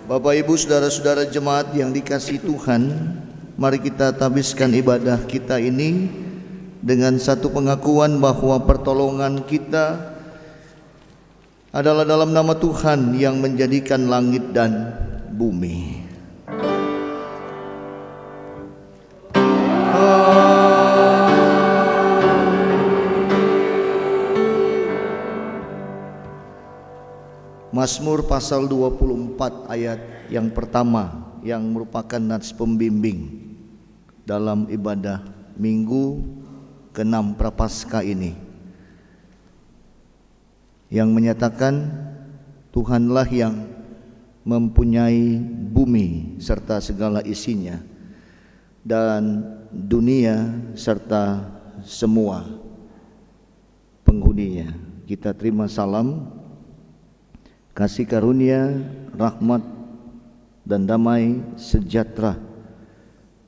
Bapak, Ibu, saudara-saudara jemaat yang dikasihi Tuhan, mari kita tabiskan ibadah kita ini dengan satu pengakuan bahwa pertolongan kita adalah dalam nama Tuhan yang menjadikan langit dan bumi. Mazmur pasal 24 ayat yang pertama yang merupakan nats pembimbing dalam ibadah Minggu ke-6 Prapaskah ini, yang menyatakan Tuhanlah yang mempunyai bumi serta segala isinya dan dunia serta semua penghuninya. Kita terima salam, kasih karunia, rahmat, dan damai sejahtera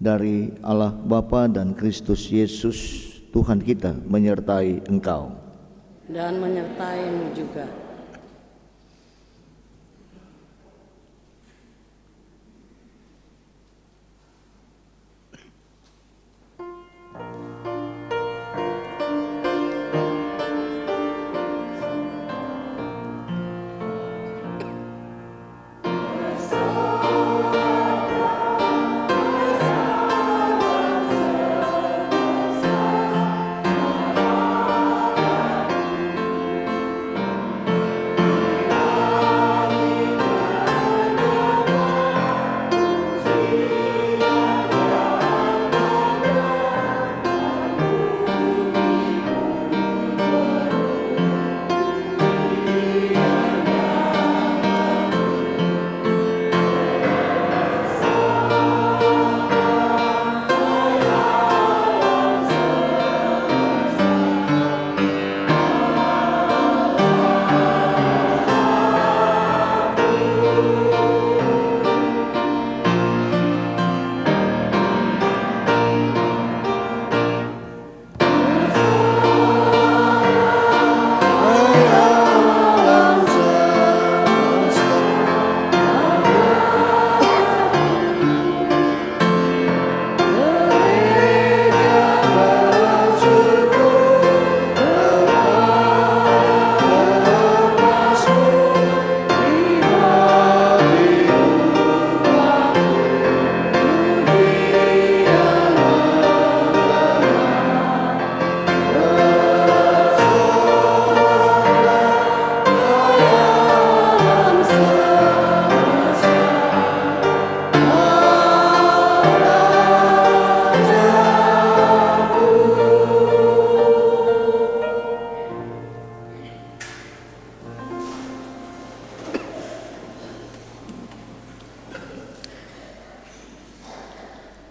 dari Allah Bapa dan Kristus Yesus Tuhan kita menyertai engkau dan menyertaimu juga.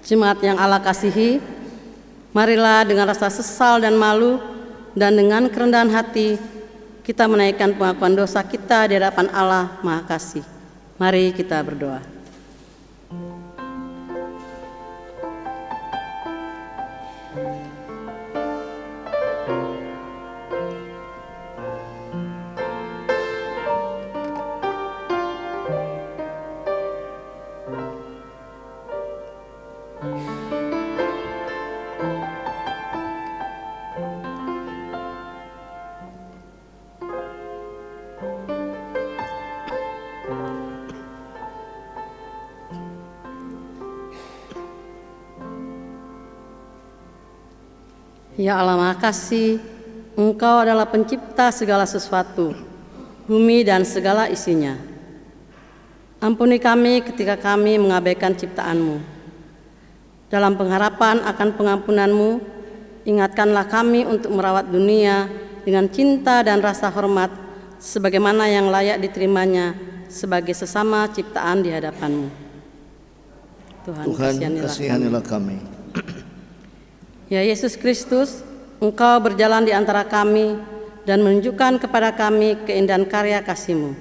Jemaat yang Allah kasihi, marilah dengan rasa sesal dan malu dan dengan kerendahan hati kita menaikkan pengakuan dosa kita di hadapan Allah Maha Kasih. Mari kita berdoa. Ya Allah Maha Kasih, Engkau adalah pencipta segala sesuatu, bumi dan segala isinya. Ampuni kami ketika kami mengabaikan ciptaan-Mu. Dalam pengharapan akan pengampunan-Mu, ingatkanlah kami untuk merawat dunia dengan cinta dan rasa hormat, sebagaimana yang layak diterimanya sebagai sesama ciptaan di hadapan-Mu. Tuhan kasihanilah kami. Ya Yesus Kristus, Engkau berjalan di antara kami dan menunjukkan kepada kami keindahan karya kasih-Mu.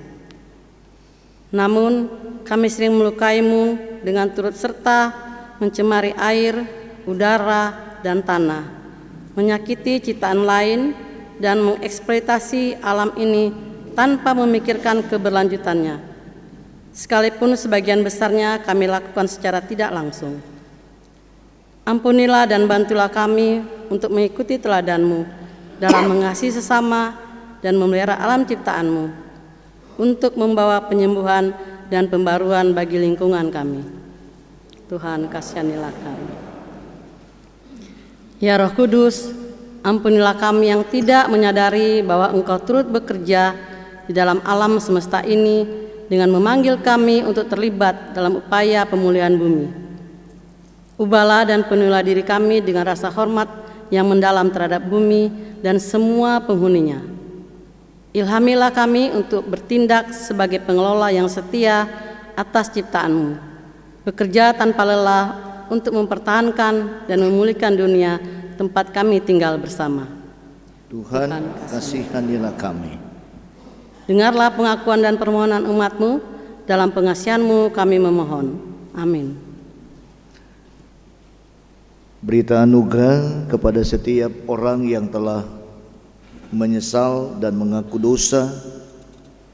Namun kami sering melukai-Mu dengan turut serta mencemari air, udara, dan tanah, menyakiti ciptaan lain, dan mengeksploitasi alam ini tanpa memikirkan keberlanjutannya. sekalipun sebagian besarnya kami lakukan secara tidak langsung. Ampunilah dan bantulah kami untuk mengikuti teladan-Mu dalam mengasihi sesama dan memelihara alam ciptaan-Mu, untuk membawa penyembuhan dan pembaruan bagi lingkungan kami. Tuhan, kasihanilah kami. Ya Roh Kudus, ampunilah kami yang tidak menyadari bahwa Engkau turut bekerja di dalam alam semesta ini dengan memanggil kami untuk terlibat dalam upaya pemulihan bumi. Ubahlah dan penuhilah diri kami dengan rasa hormat yang mendalam terhadap bumi dan semua penghuninya. Ilhamilah kami untuk bertindak sebagai pengelola yang setia atas ciptaan-Mu, bekerja tanpa lelah untuk mempertahankan dan memulihkan dunia tempat kami tinggal bersama. Tuhan, kasihanilah kami. Dengarlah pengakuan dan permohonan umat-Mu, dalam pengasihan-Mu kami memohon. Amin. Berita anugerah kepada setiap orang yang telah menyesal dan mengaku dosa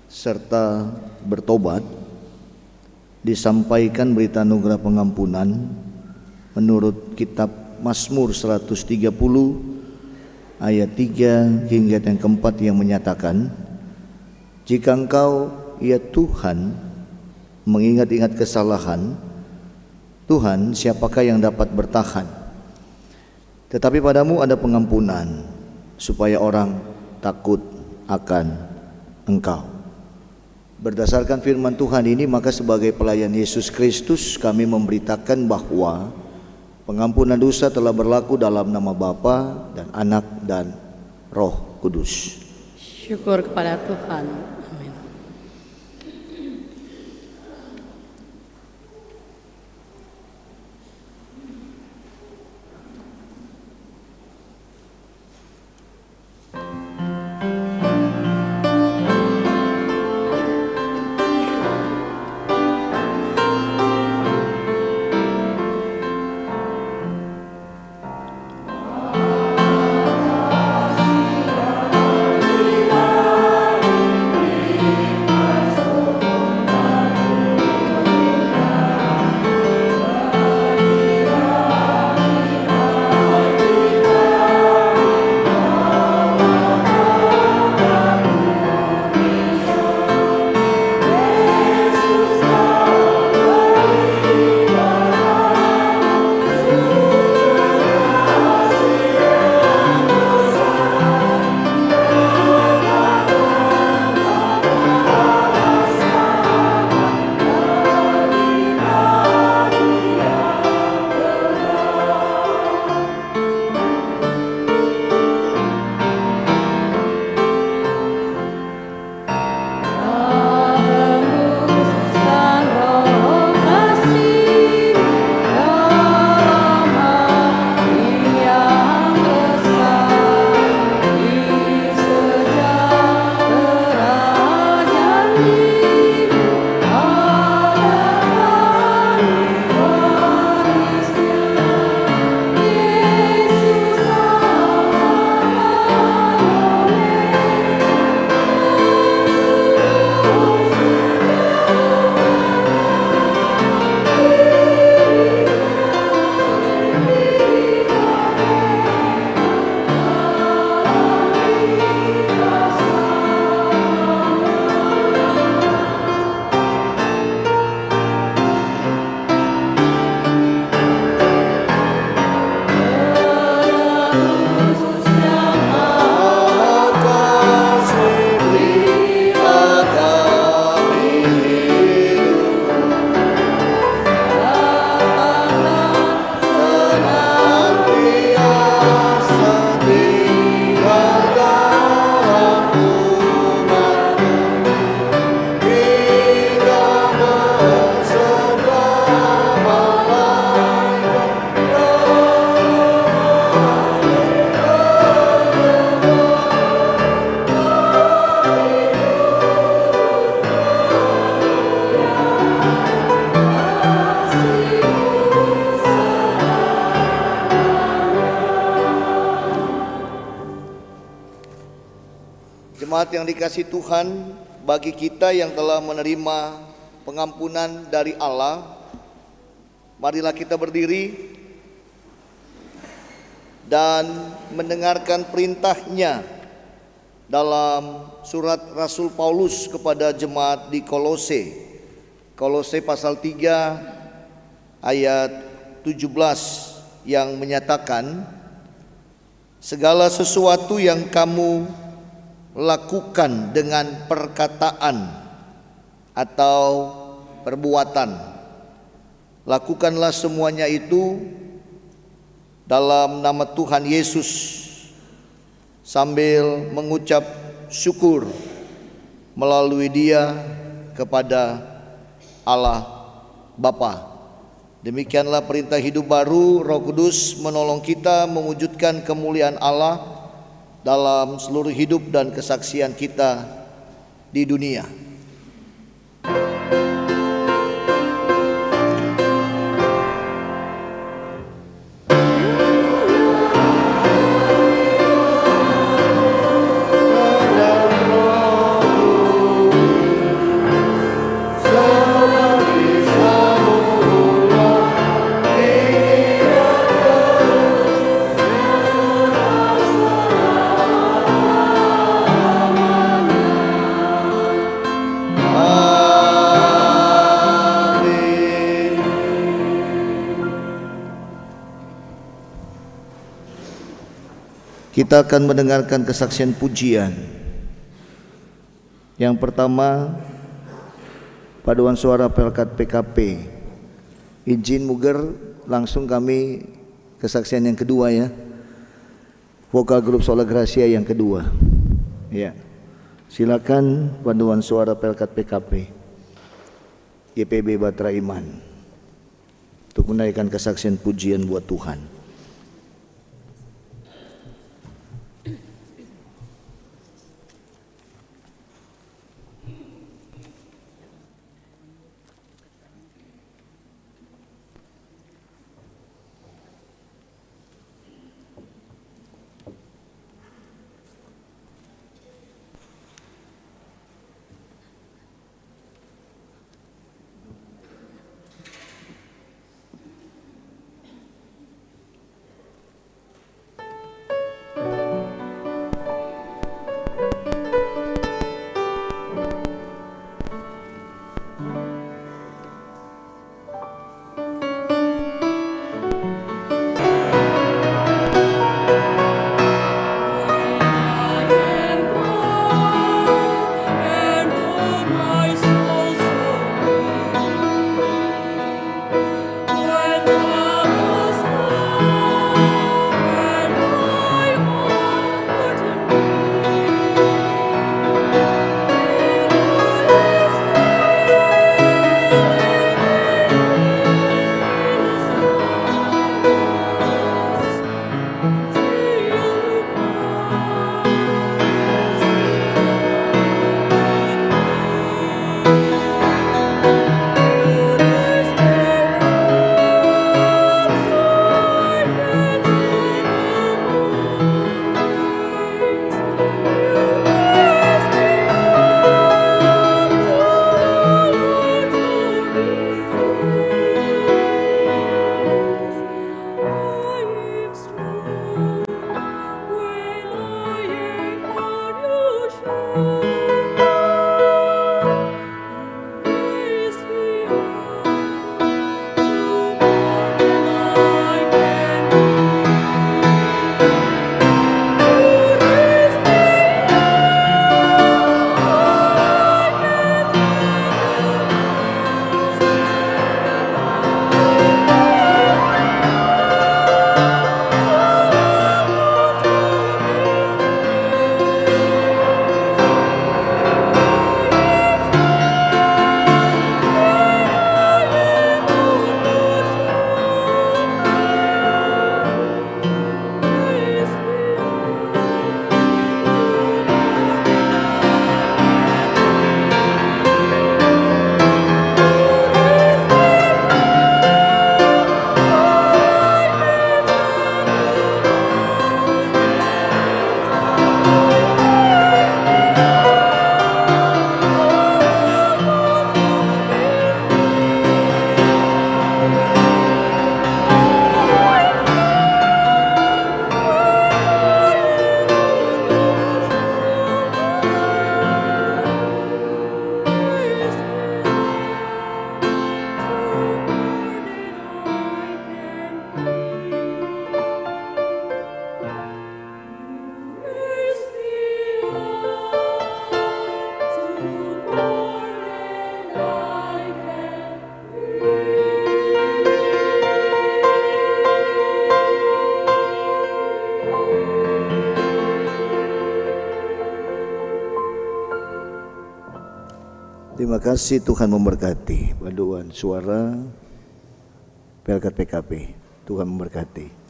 serta bertobat. Disampaikan berita anugerah pengampunan menurut kitab Mazmur 130 ayat 3 hingga yang keempat, yang menyatakan, jika Engkau, ya Tuhan, mengingat-ingat kesalahan, Tuhan, siapakah yang dapat bertahan? Tetapi padamu ada pengampunan, supaya orang takut akan Engkau. Berdasarkan firman Tuhan ini, maka sebagai pelayan Yesus Kristus, kami memberitakan bahwa pengampunan dosa telah berlaku dalam nama Bapa dan Anak dan Roh Kudus. Syukur kepada Tuhan. Amin. Jemaat yang dikasihi Tuhan, bagi kita yang telah menerima pengampunan dari Allah, marilah kita berdiri dan mendengarkan perintahnya dalam surat Rasul Paulus kepada jemaat di Kolose. Kolose pasal 3 ayat 17 yang menyatakan, segala sesuatu yang kamu lakukan dengan perkataan atau perbuatan, lakukanlah semuanya itu dalam nama Tuhan Yesus sambil mengucap syukur melalui Dia kepada Allah Bapa. Demikianlah perintah hidup baru. Roh Kudus menolong kita mewujudkan kemuliaan Allah dalam seluruh hidup dan kesaksian kita di dunia. Kita akan mendengarkan kesaksian pujian. Yang pertama, paduan suara Pelkat PKP. Izin Muger, langsung kami kesaksian yang kedua ya. Vokal grup Sola Gracia yang kedua. Ya. Silakan paduan suara Pelkat PKP. YPB Batra Iman. Untuk menaikkan kesaksian pujian buat Tuhan. Terima kasih, Tuhan memberkati. Paduan suara Pelkat PKP. Tuhan memberkati.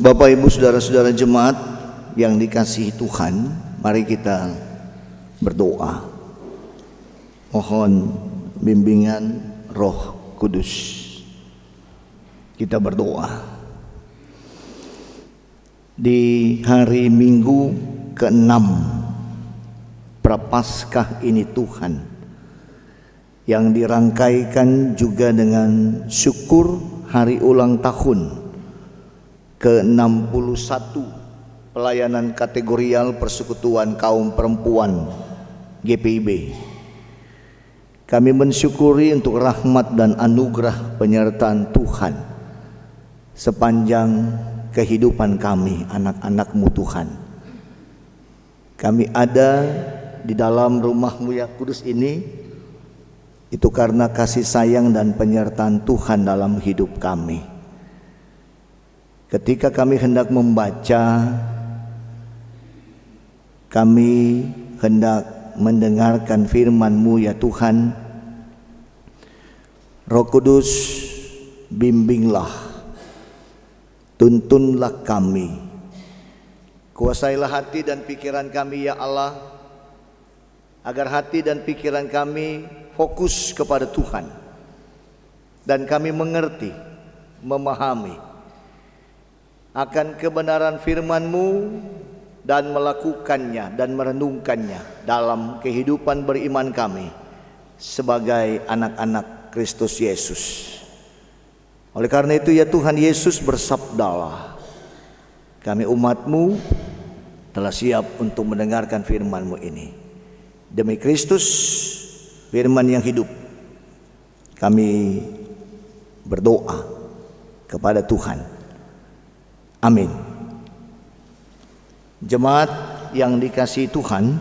Bapak, Ibu, saudara-saudara jemaat yang dikasihi Tuhan, mari kita berdoa. Mohon bimbingan Roh Kudus. Kita berdoa. Di hari Minggu ke-6 Prapaskah ini Tuhan, yang dirangkaikan juga dengan syukur hari ulang tahun ke-61 pelayanan kategorial Persekutuan Kaum Perempuan GPIB. Kami mensyukuri untuk rahmat dan anugerah penyertaan Tuhan sepanjang kehidupan kami, anak-anak-Mu Tuhan. Kami ada di dalam rumah-Mu yang kudus ini, itu karena kasih sayang dan penyertaan Tuhan dalam hidup kami. Ketika kami hendak membaca, kami hendak mendengarkan firman-Mu ya Tuhan, Roh Kudus, bimbinglah, tuntunlah kami, kuasailah hati dan pikiran kami ya Allah, agar hati dan pikiran kami fokus kepada Tuhan dan kami mengerti, memahami akan kebenaran firman-Mu dan melakukannya dan merenungkannya dalam kehidupan beriman kami sebagai anak-anak Kristus Yesus. Oleh karena itu ya Tuhan Yesus, bersabdalah, kami umat-Mu telah siap untuk mendengarkan firman-Mu ini. Demi Kristus, firman yang hidup, kami berdoa kepada Tuhan. Amin. Jemaat yang dikasihi Tuhan,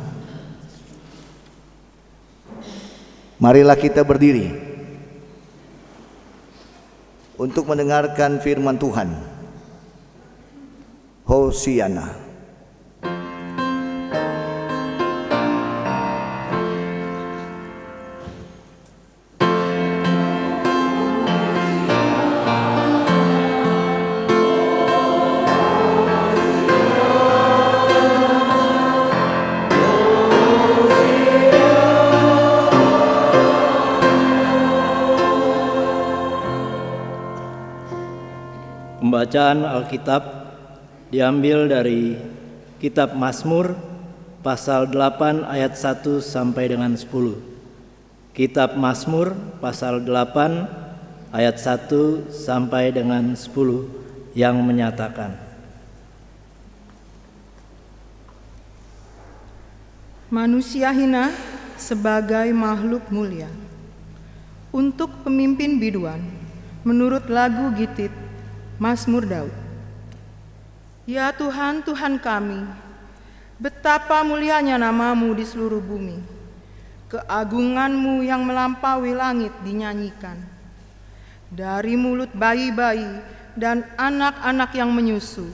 marilah kita berdiri untuk mendengarkan firman Tuhan. Hosiana. Pembacaan Alkitab diambil dari Kitab Mazmur pasal 8 ayat 1 sampai dengan 10. Kitab Mazmur pasal 8 ayat 1 sampai dengan 10 yang menyatakan, manusia hina sebagai makhluk mulia. Untuk pemimpin biduan, menurut lagu Gitit, Mazmur Daud. Ya Tuhan, Tuhan kami, betapa mulianya nama-Mu di seluruh bumi. Keagungan-Mu yang melampaui langit dinyanyikan. Dari mulut bayi-bayi dan anak-anak yang menyusu,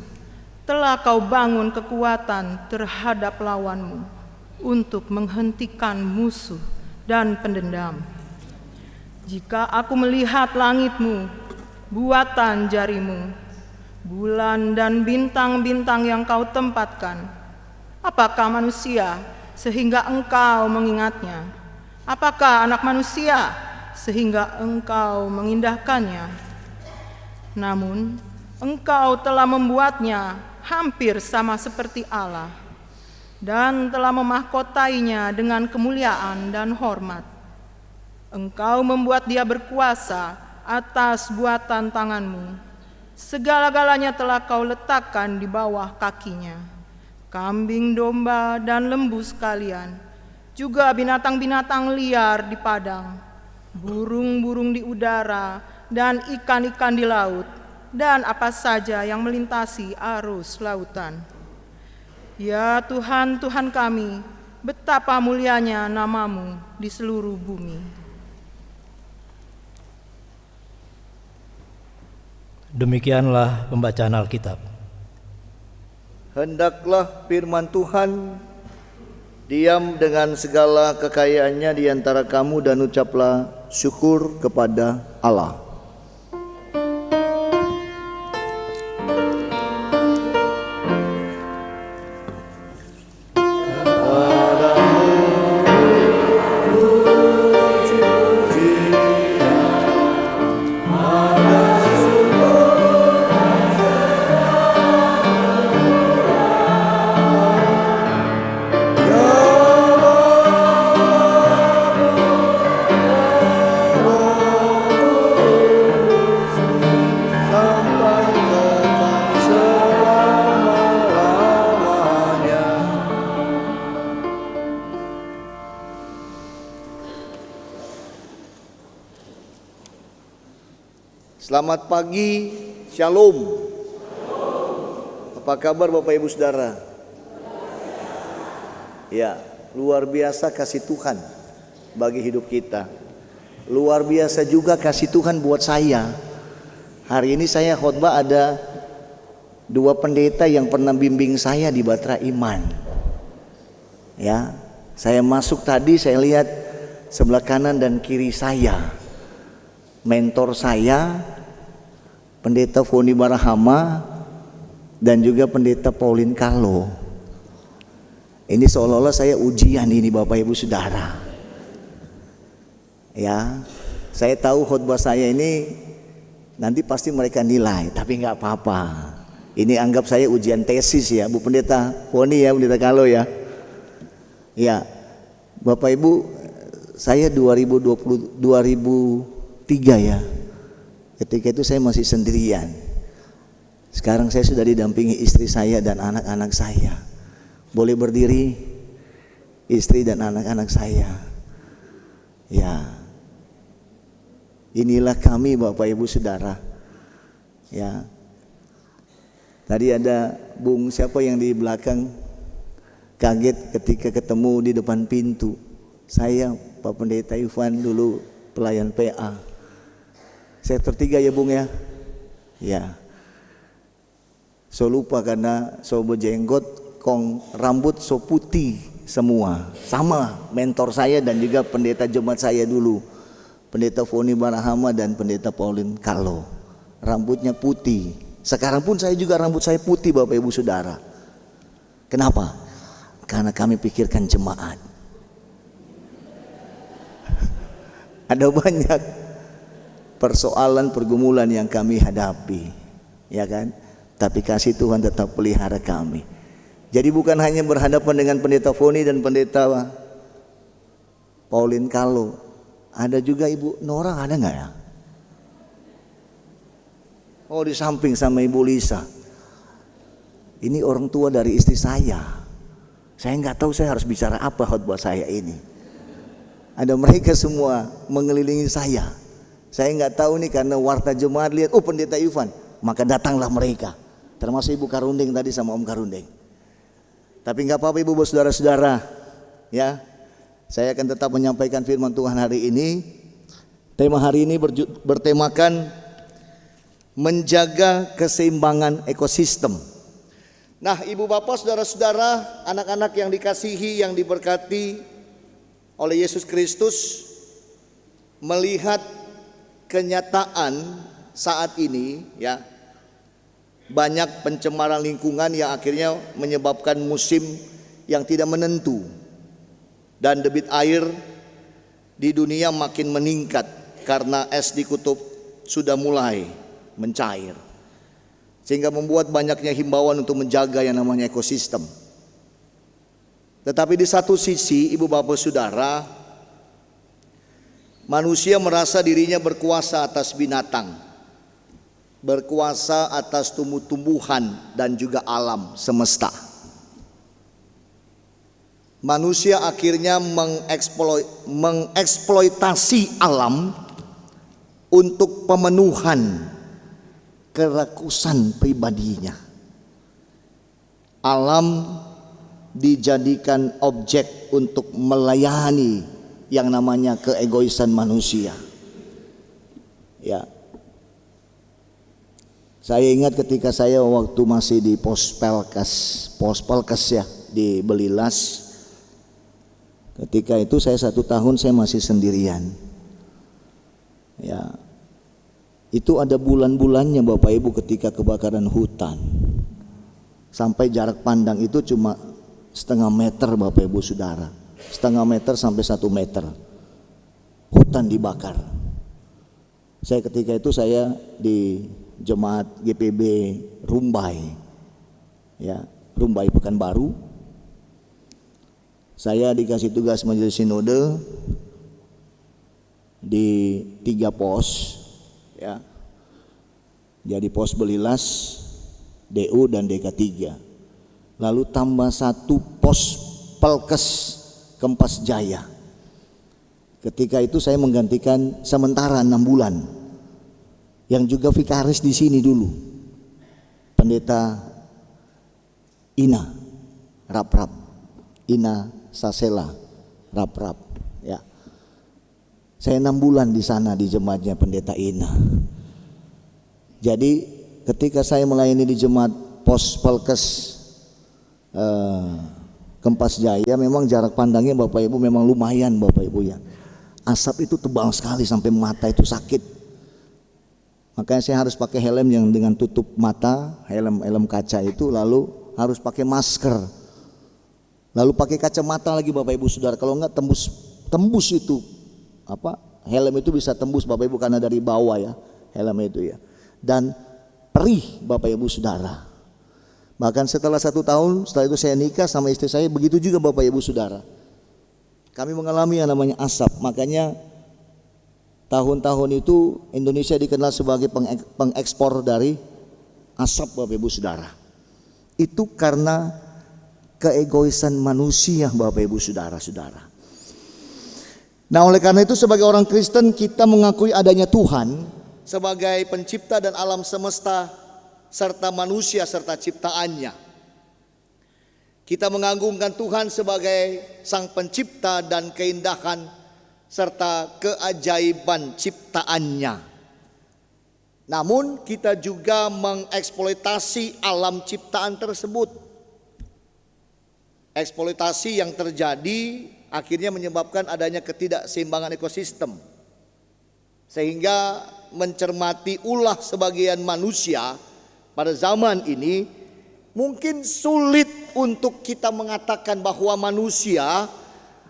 telah Kau bangun kekuatan terhadap lawan-Mu untuk menghentikan musuh dan pendendam. Jika aku melihat langit-Mu, buatan jari-Mu, bulan dan bintang-bintang yang Kau tempatkan, apakah manusia sehingga Engkau mengingatnya? Apakah anak manusia sehingga Engkau mengindahkannya? Namun Engkau telah membuatnya hampir sama seperti Allah dan telah memahkotainya dengan kemuliaan dan hormat. Engkau membuat dia berkuasa atas buatan tangan-Mu. Segala-galanya telah Kau letakkan di bawah kakinya. Kambing, domba, dan lembu sekalian, juga binatang-binatang liar di padang, burung-burung di udara, dan ikan-ikan di laut, dan apa saja yang melintasi arus lautan. Ya Tuhan, Tuhan kami, betapa mulianya nama-Mu di seluruh bumi. Demikianlah pembacaan Alkitab. Hendaklah firman Tuhan diam dengan segala kekayaannya di antara kamu dan ucaplah syukur kepada Allah. Selamat pagi, Shalom. Apa kabar Bapak Ibu Saudara? Ya, luar biasa kasih Tuhan bagi hidup kita. Luar biasa juga kasih Tuhan buat saya. Hari ini saya khotbah ada 2 pendeta yang pernah bimbing saya di Batra Iman. Ya, saya masuk tadi, saya lihat sebelah kanan dan kiri saya, mentor saya, Pendeta Foni Barahama, dan juga Pendeta Pauline Kalo. Ini seolah-olah saya ujian ini Bapak Ibu Saudara. Ya, saya tahu khotbah saya ini nanti pasti mereka nilai, tapi nggak apa-apa. Ini anggap saya ujian tesis ya, Bu Pendeta Foni ya, Pendeta Kalo ya. Ya, Bapak Ibu, saya 2003 ya. Ketika itu saya masih sendirian. Sekarang saya sudah didampingi istri saya dan anak-anak saya. Boleh berdiri, istri dan anak-anak saya. Ya, inilah kami Bapak Ibu Saudara. Ya, tadi ada Bung siapa yang di belakang kaget ketika ketemu di depan pintu. Saya Pak Pendeta Ivan dulu pelayan PA. Sektor 3 ya Bung ya. Ya. So lupa karena so berjenggot, kong rambut so putih semua. Sama mentor saya dan juga pendeta jemaat saya dulu, Pendeta Foni Barahama dan Pendeta Pauline Kalo. Rambutnya putih. Sekarang pun saya juga rambut saya putih Bapak Ibu Saudara. Kenapa? Karena kami pikirkan jemaat. Ada banyak persoalan pergumulan yang kami hadapi, ya kan? Tapi kasih Tuhan tetap pelihara kami. Jadi bukan hanya berhadapan dengan Pendeta Foni dan Pendeta Pauline Kalo, ada juga Ibu Nora, ada nggak ya? Oh, di samping sama Ibu Lisa. Ini orang tua dari istri saya. Saya nggak tahu saya harus bicara apa khotbah saya ini. Ada mereka semua mengelilingi saya. Saya nggak tahu nih karena warta jemaat lihat, oh Pendeta Ivan, maka datanglah mereka. Termasuk Ibu Karundeng tadi sama Om Karundeng. Tapi nggak apa-apa Ibu saudara-saudara, ya. Saya akan tetap menyampaikan firman Tuhan hari ini. Tema hari ini bertemakan menjaga keseimbangan ekosistem. Nah, Ibu Bapak, saudara-saudara, anak-anak yang dikasihi, yang diberkati oleh Yesus Kristus, melihat kenyataan saat ini ya, banyak pencemaran lingkungan yang akhirnya menyebabkan musim yang tidak menentu dan debit air di dunia makin meningkat karena es di kutub sudah mulai mencair, sehingga membuat banyaknya himbauan untuk menjaga yang namanya ekosistem. Tetapi di satu sisi Ibu Bapak Saudara, manusia merasa dirinya berkuasa atas binatang, berkuasa atas tumbuh-tumbuhan dan juga alam semesta. Manusia akhirnya mengeksploitasi alam untuk pemenuhan kerakusan pribadinya. Alam dijadikan objek untuk melayani yang namanya keegoisan manusia. Ya. Saya ingat ketika saya waktu masih di Pospelkes ya, di Belilas. Ketika itu saya 1 tahun saya masih sendirian. Ya. Itu ada bulan-bulannya Bapak Ibu ketika kebakaran hutan. Sampai jarak pandang itu cuma setengah meter Bapak Ibu Saudara. Setengah meter sampai 1 meter hutan dibakar. Saya ketika itu saya di jemaat GPB Rumbai, ya, Rumbai Pekanbaru. Saya dikasih tugas majelis sinode di 3 pos, ya. Jadi pos Belilas, DU dan DK3. Lalu tambah 1 pos Pelkes Kempas Jaya. Ketika itu saya menggantikan sementara 6 bulan yang juga vikaris di sini dulu, Pendeta Ina Raprap, Ina Sasela Raprap, ya. Saya 6 bulan di sana di jemaatnya Pendeta Ina. Jadi ketika saya melayani di jemaat Pos Pelkes Kempas Jaya, memang jarak pandangnya Bapak Ibu memang lumayan Bapak Ibu ya. Asap itu tebal sekali sampai mata itu sakit. Makanya saya harus pakai helm yang dengan tutup mata, helm kaca itu, lalu harus pakai masker. Lalu pakai kacamata lagi Bapak Ibu Saudara. Kalau enggak tembus itu helm itu bisa tembus Bapak Ibu, karena dari bawah ya helm itu ya. Dan perih Bapak Ibu Saudara. Bahkan setelah 1 tahun setelah itu saya nikah sama istri saya, begitu juga Bapak Ibu Saudara. Kami mengalami yang namanya asap. Makanya tahun-tahun itu Indonesia dikenal sebagai pengekspor dari asap Bapak Ibu Saudara. Itu karena keegoisan manusia Bapak Ibu Saudara-saudara. Nah, oleh karena itu sebagai orang Kristen kita mengakui adanya Tuhan sebagai pencipta dan alam semesta serta manusia serta ciptaannya. Kita mengagungkan Tuhan sebagai sang pencipta dan keindahan serta keajaiban ciptaannya. Namun kita juga mengeksploitasi alam ciptaan tersebut. Eksploitasi yang terjadi akhirnya menyebabkan adanya ketidakseimbangan ekosistem, sehingga mencermati ulah sebagian manusia pada zaman ini mungkin sulit untuk kita mengatakan bahwa manusia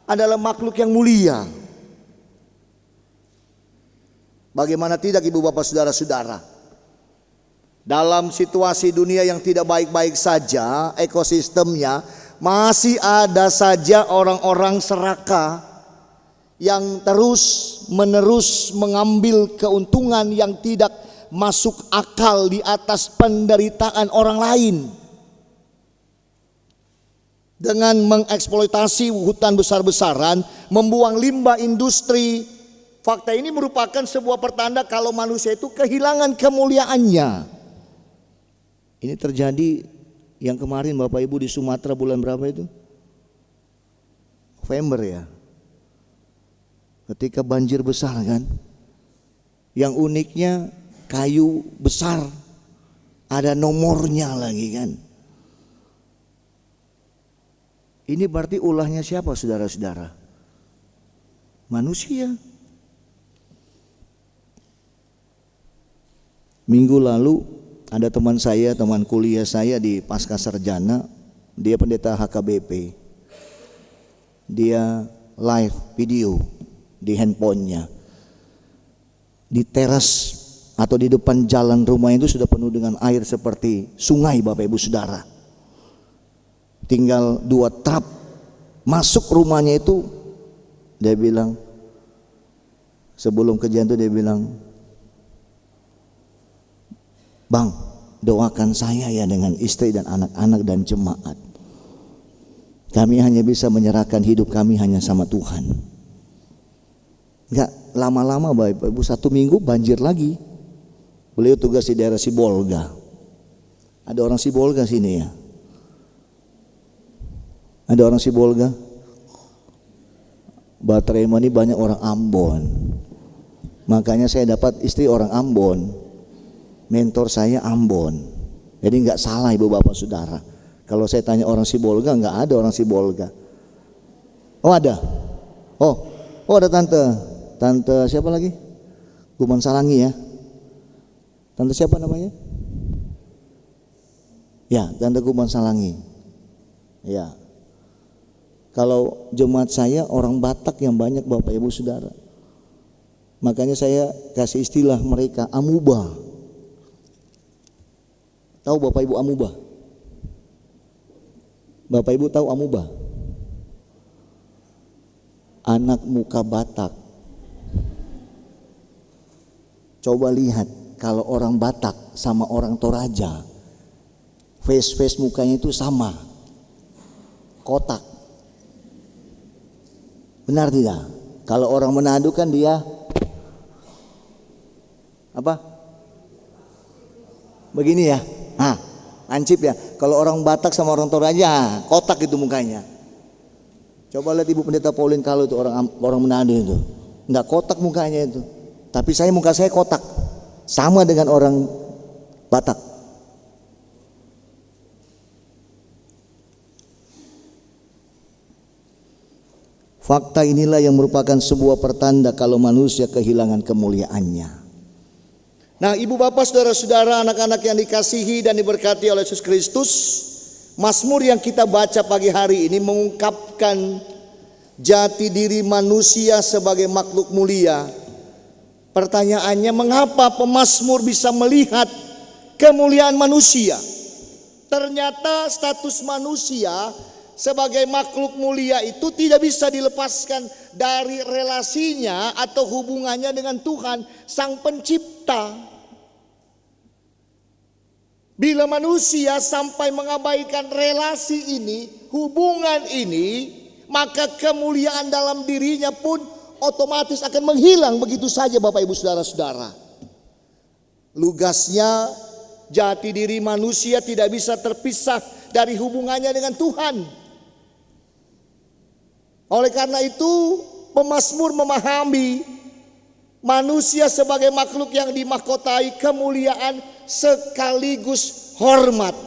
adalah makhluk yang mulia. Bagaimana tidak Ibu Bapak Saudara-saudara? Dalam situasi dunia yang tidak baik-baik saja ekosistemnya, masih ada saja orang-orang serakah yang terus menerus mengambil keuntungan yang tidak masuk akal di atas penderitaan orang lain. Dengan mengeksploitasi hutan besar-besaran, membuang limbah industri. Fakta ini merupakan sebuah pertanda kalau manusia itu kehilangan kemuliaannya. Ini terjadi yang kemarin Bapak Ibu di Sumatera bulan berapa itu? November ya. Ketika banjir besar kan. Yang uniknya kayu besar, ada nomornya lagi kan. Ini berarti ulahnya siapa saudara-saudara? Manusia. Minggu lalu ada teman saya, teman kuliah saya di Pasca Sarjana, dia pendeta HKBP. Dia live video di handphonenya. Di teras atau di depan jalan rumah itu sudah penuh dengan air seperti sungai Bapak Ibu Saudara. Tinggal 2 trap masuk rumahnya itu, dia bilang, sebelum kejadian itu dia bilang, "Bang, doakan saya ya dengan istri dan anak-anak dan jemaat. Kami hanya bisa menyerahkan hidup kami hanya sama Tuhan." Enggak lama-lama Bapak Ibu, 1 minggu banjir lagi. Beliau tugas di daerah Sibolga. Ada orang Sibolga sini ya? Ada orang Sibolga? Baterai ini banyak orang Ambon. Makanya saya dapat istri orang Ambon. Mentor saya Ambon. Jadi enggak salah Ibu Bapak Saudara. Kalau saya tanya orang Sibolga, enggak ada orang Sibolga. Oh ada? Oh ada Tante siapa lagi? Guman Salangi ya. Tante siapa namanya? Ya, Tante Guman Salangi. Ya. Kalau jemaat saya orang Batak yang banyak Bapak Ibu Saudara. Makanya saya kasih istilah mereka amuba. Tahu Bapak Ibu amuba? Bapak Ibu tahu amuba? Anak muka Batak. Coba lihat kalau orang Batak sama orang Toraja, face mukanya itu sama, kotak. Benar tidak? Kalau orang Manado kan dia apa? Begini ya. Nah, lancip ya. Kalau orang Batak sama orang Toraja kotak itu mukanya. Coba lihat Ibu Pendeta Pauline kalau itu orang Manado itu. Enggak kotak mukanya itu. Tapi muka saya kotak. Sama dengan orang Batak. Fakta inilah yang merupakan sebuah pertanda kalau manusia kehilangan kemuliaannya. Nah, ibu bapak, saudara-saudara, anak-anak yang dikasihi dan diberkati oleh Yesus Kristus, Mazmur yang kita baca pagi hari ini mengungkapkan jati diri manusia sebagai makhluk mulia. Pertanyaannya, mengapa pemazmur bisa melihat kemuliaan manusia? Ternyata status manusia sebagai makhluk mulia itu tidak bisa dilepaskan dari relasinya atau hubungannya dengan Tuhan Sang Pencipta. Bila manusia sampai mengabaikan relasi ini, hubungan ini, maka kemuliaan dalam dirinya pun otomatis akan menghilang begitu saja, Bapak Ibu Saudara-saudara. Lugasnya, jati diri manusia tidak bisa terpisah dari hubungannya dengan Tuhan. Oleh karena itu, pemazmur memahami manusia sebagai makhluk yang dimahkotai kemuliaan sekaligus hormat.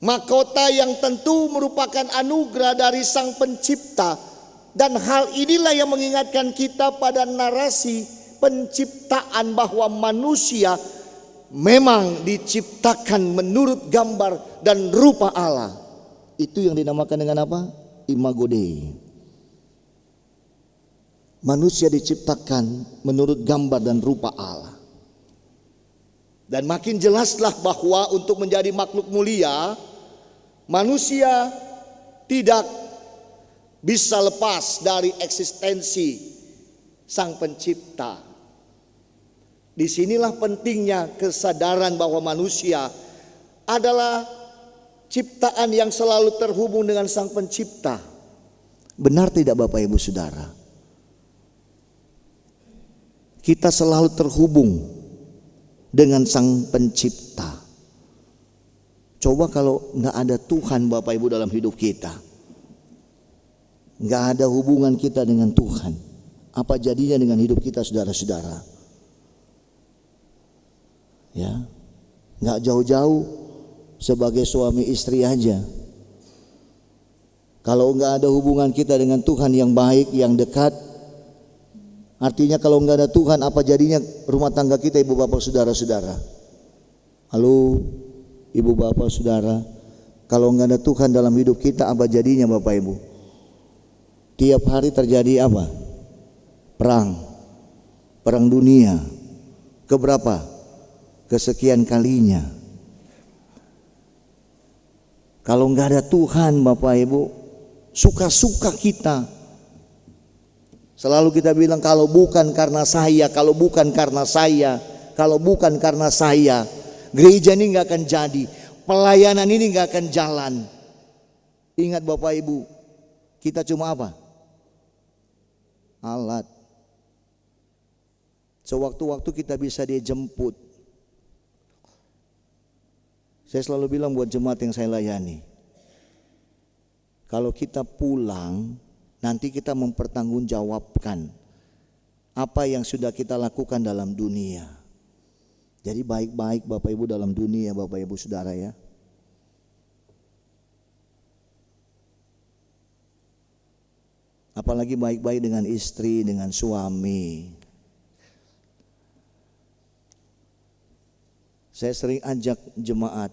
Mahkota yang tentu merupakan anugerah dari Sang Pencipta, dan hal inilah yang mengingatkan kita pada narasi penciptaan bahwa manusia memang diciptakan menurut gambar dan rupa Allah. Itu yang dinamakan dengan apa? Imago Dei. Manusia diciptakan menurut gambar dan rupa Allah. Dan makin jelaslah bahwa untuk menjadi makhluk mulia, manusia tidak bisa lepas dari eksistensi Sang Pencipta. Disinilah pentingnya kesadaran bahwa manusia adalah ciptaan yang selalu terhubung dengan Sang Pencipta. Benar tidak Bapak Ibu Saudara? Kita selalu terhubung dengan Sang Pencipta. Coba kalau nggak ada Tuhan Bapak Ibu dalam hidup kita, nggak ada hubungan kita dengan Tuhan, apa jadinya dengan hidup kita, saudara-saudara? Ya, nggak jauh-jauh sebagai suami istri aja. Kalau nggak ada hubungan kita dengan Tuhan yang baik, yang dekat, artinya kalau nggak ada Tuhan, apa jadinya rumah tangga kita, ibu bapak saudara-saudara? Halo, ibu bapak saudara, kalau nggak ada Tuhan dalam hidup kita, apa jadinya Bapak Ibu? Tiap hari terjadi apa? Perang dunia. Keberapa? Kesekian kalinya. Kalau nggak ada Tuhan Bapak Ibu, suka-suka kita. Selalu kita bilang kalau bukan karena saya, kalau bukan karena saya, kalau bukan karena saya, gereja ini nggak akan jadi, pelayanan ini nggak akan jalan. Ingat Bapak Ibu, kita cuma apa? Alat. Sewaktu-waktu kita bisa dia jemput. Saya selalu bilang buat jemaat yang saya layani, kalau kita pulang, nanti kita mempertanggungjawabkan apa yang sudah kita lakukan dalam dunia. Jadi baik-baik Bapak Ibu dalam dunia, Bapak Ibu Saudara ya. Apalagi baik-baik dengan istri, dengan suami. Saya sering ajak jemaat,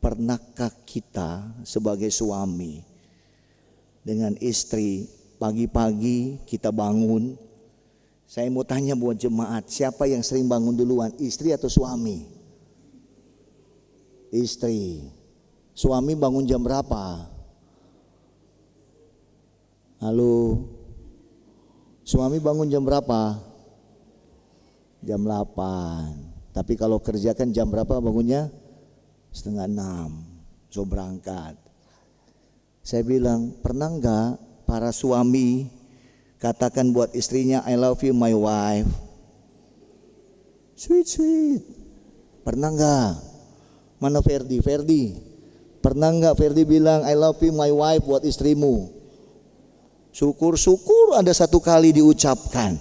pernahkah kita sebagai suami dengan istri pagi-pagi kita bangun? Saya mau tanya buat jemaat, siapa yang sering bangun duluan, istri atau suami? Istri. Suami bangun jam berapa? Halo. Suami bangun jam berapa? Jam 8. Tapi kalau kerja kan jam berapa bangunnya? 5:30. So berangkat. Saya bilang, pernah enggak para suami katakan buat istrinya, I love you my wife? Sweet. Pernah nggak? Mana Ferdi? Pernah nggak Ferdi bilang I love you my wife buat istrimu? Syukur-syukur ada satu kali diucapkan.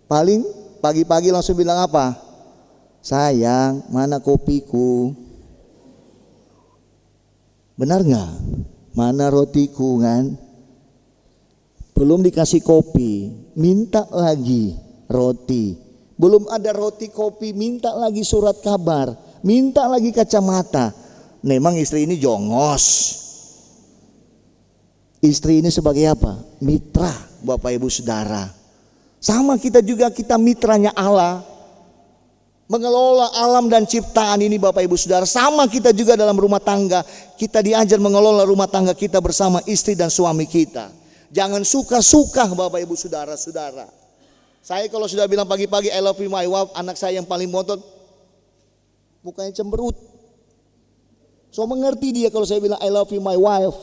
Paling pagi-pagi langsung bilang apa? Sayang, mana kopiku? Benar nggak? Mana rotiku kan? Belum dikasih kopi, minta lagi roti. Belum ada roti kopi, minta lagi surat kabar, minta lagi kacamata. Memang istri ini jongos. Istri ini sebagai apa? Mitra, Bapak Ibu Saudara. Sama kita juga, kita mitranya Allah. Mengelola alam dan ciptaan ini Bapak Ibu Saudara. Sama kita juga dalam rumah tangga. Kita diajar mengelola rumah tangga kita bersama istri dan suami kita. Jangan suka-suka Bapak Ibu Saudara-saudara. Saya kalau sudah bilang pagi-pagi I love you my wife, anak saya yang paling bontot mukanya cemberut. So mengerti dia kalau saya bilang I love you my wife.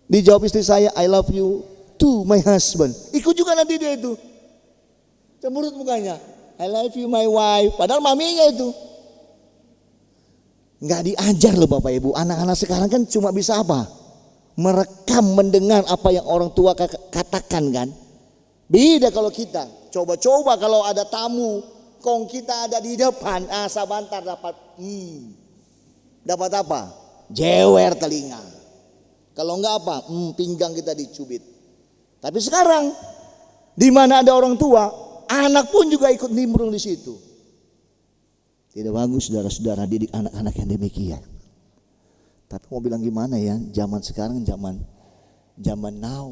Dijawab istri saya I love you too my husband. Ikut juga nanti dia itu. Cemberut mukanya. I love you my wife. Padahal maminya itu. Nggak diajar loh Bapak Ibu. Anak-anak sekarang kan cuma bisa apa? Merekam, mendengar apa yang orang tua katakan kan. Beda kalau kita. Coba-coba kalau ada tamu, kong kita ada di depan. Sabantar dapat. Dapat apa? Jewer telinga. Kalau enggak apa? Pinggang kita dicubit. Tapi sekarang, di mana ada orang tua, anak pun juga ikut nimbrung di situ. Tidak bagus saudara-saudara didik anak-anak yang demikian. Tapi mau bilang gimana ya, zaman sekarang zaman now.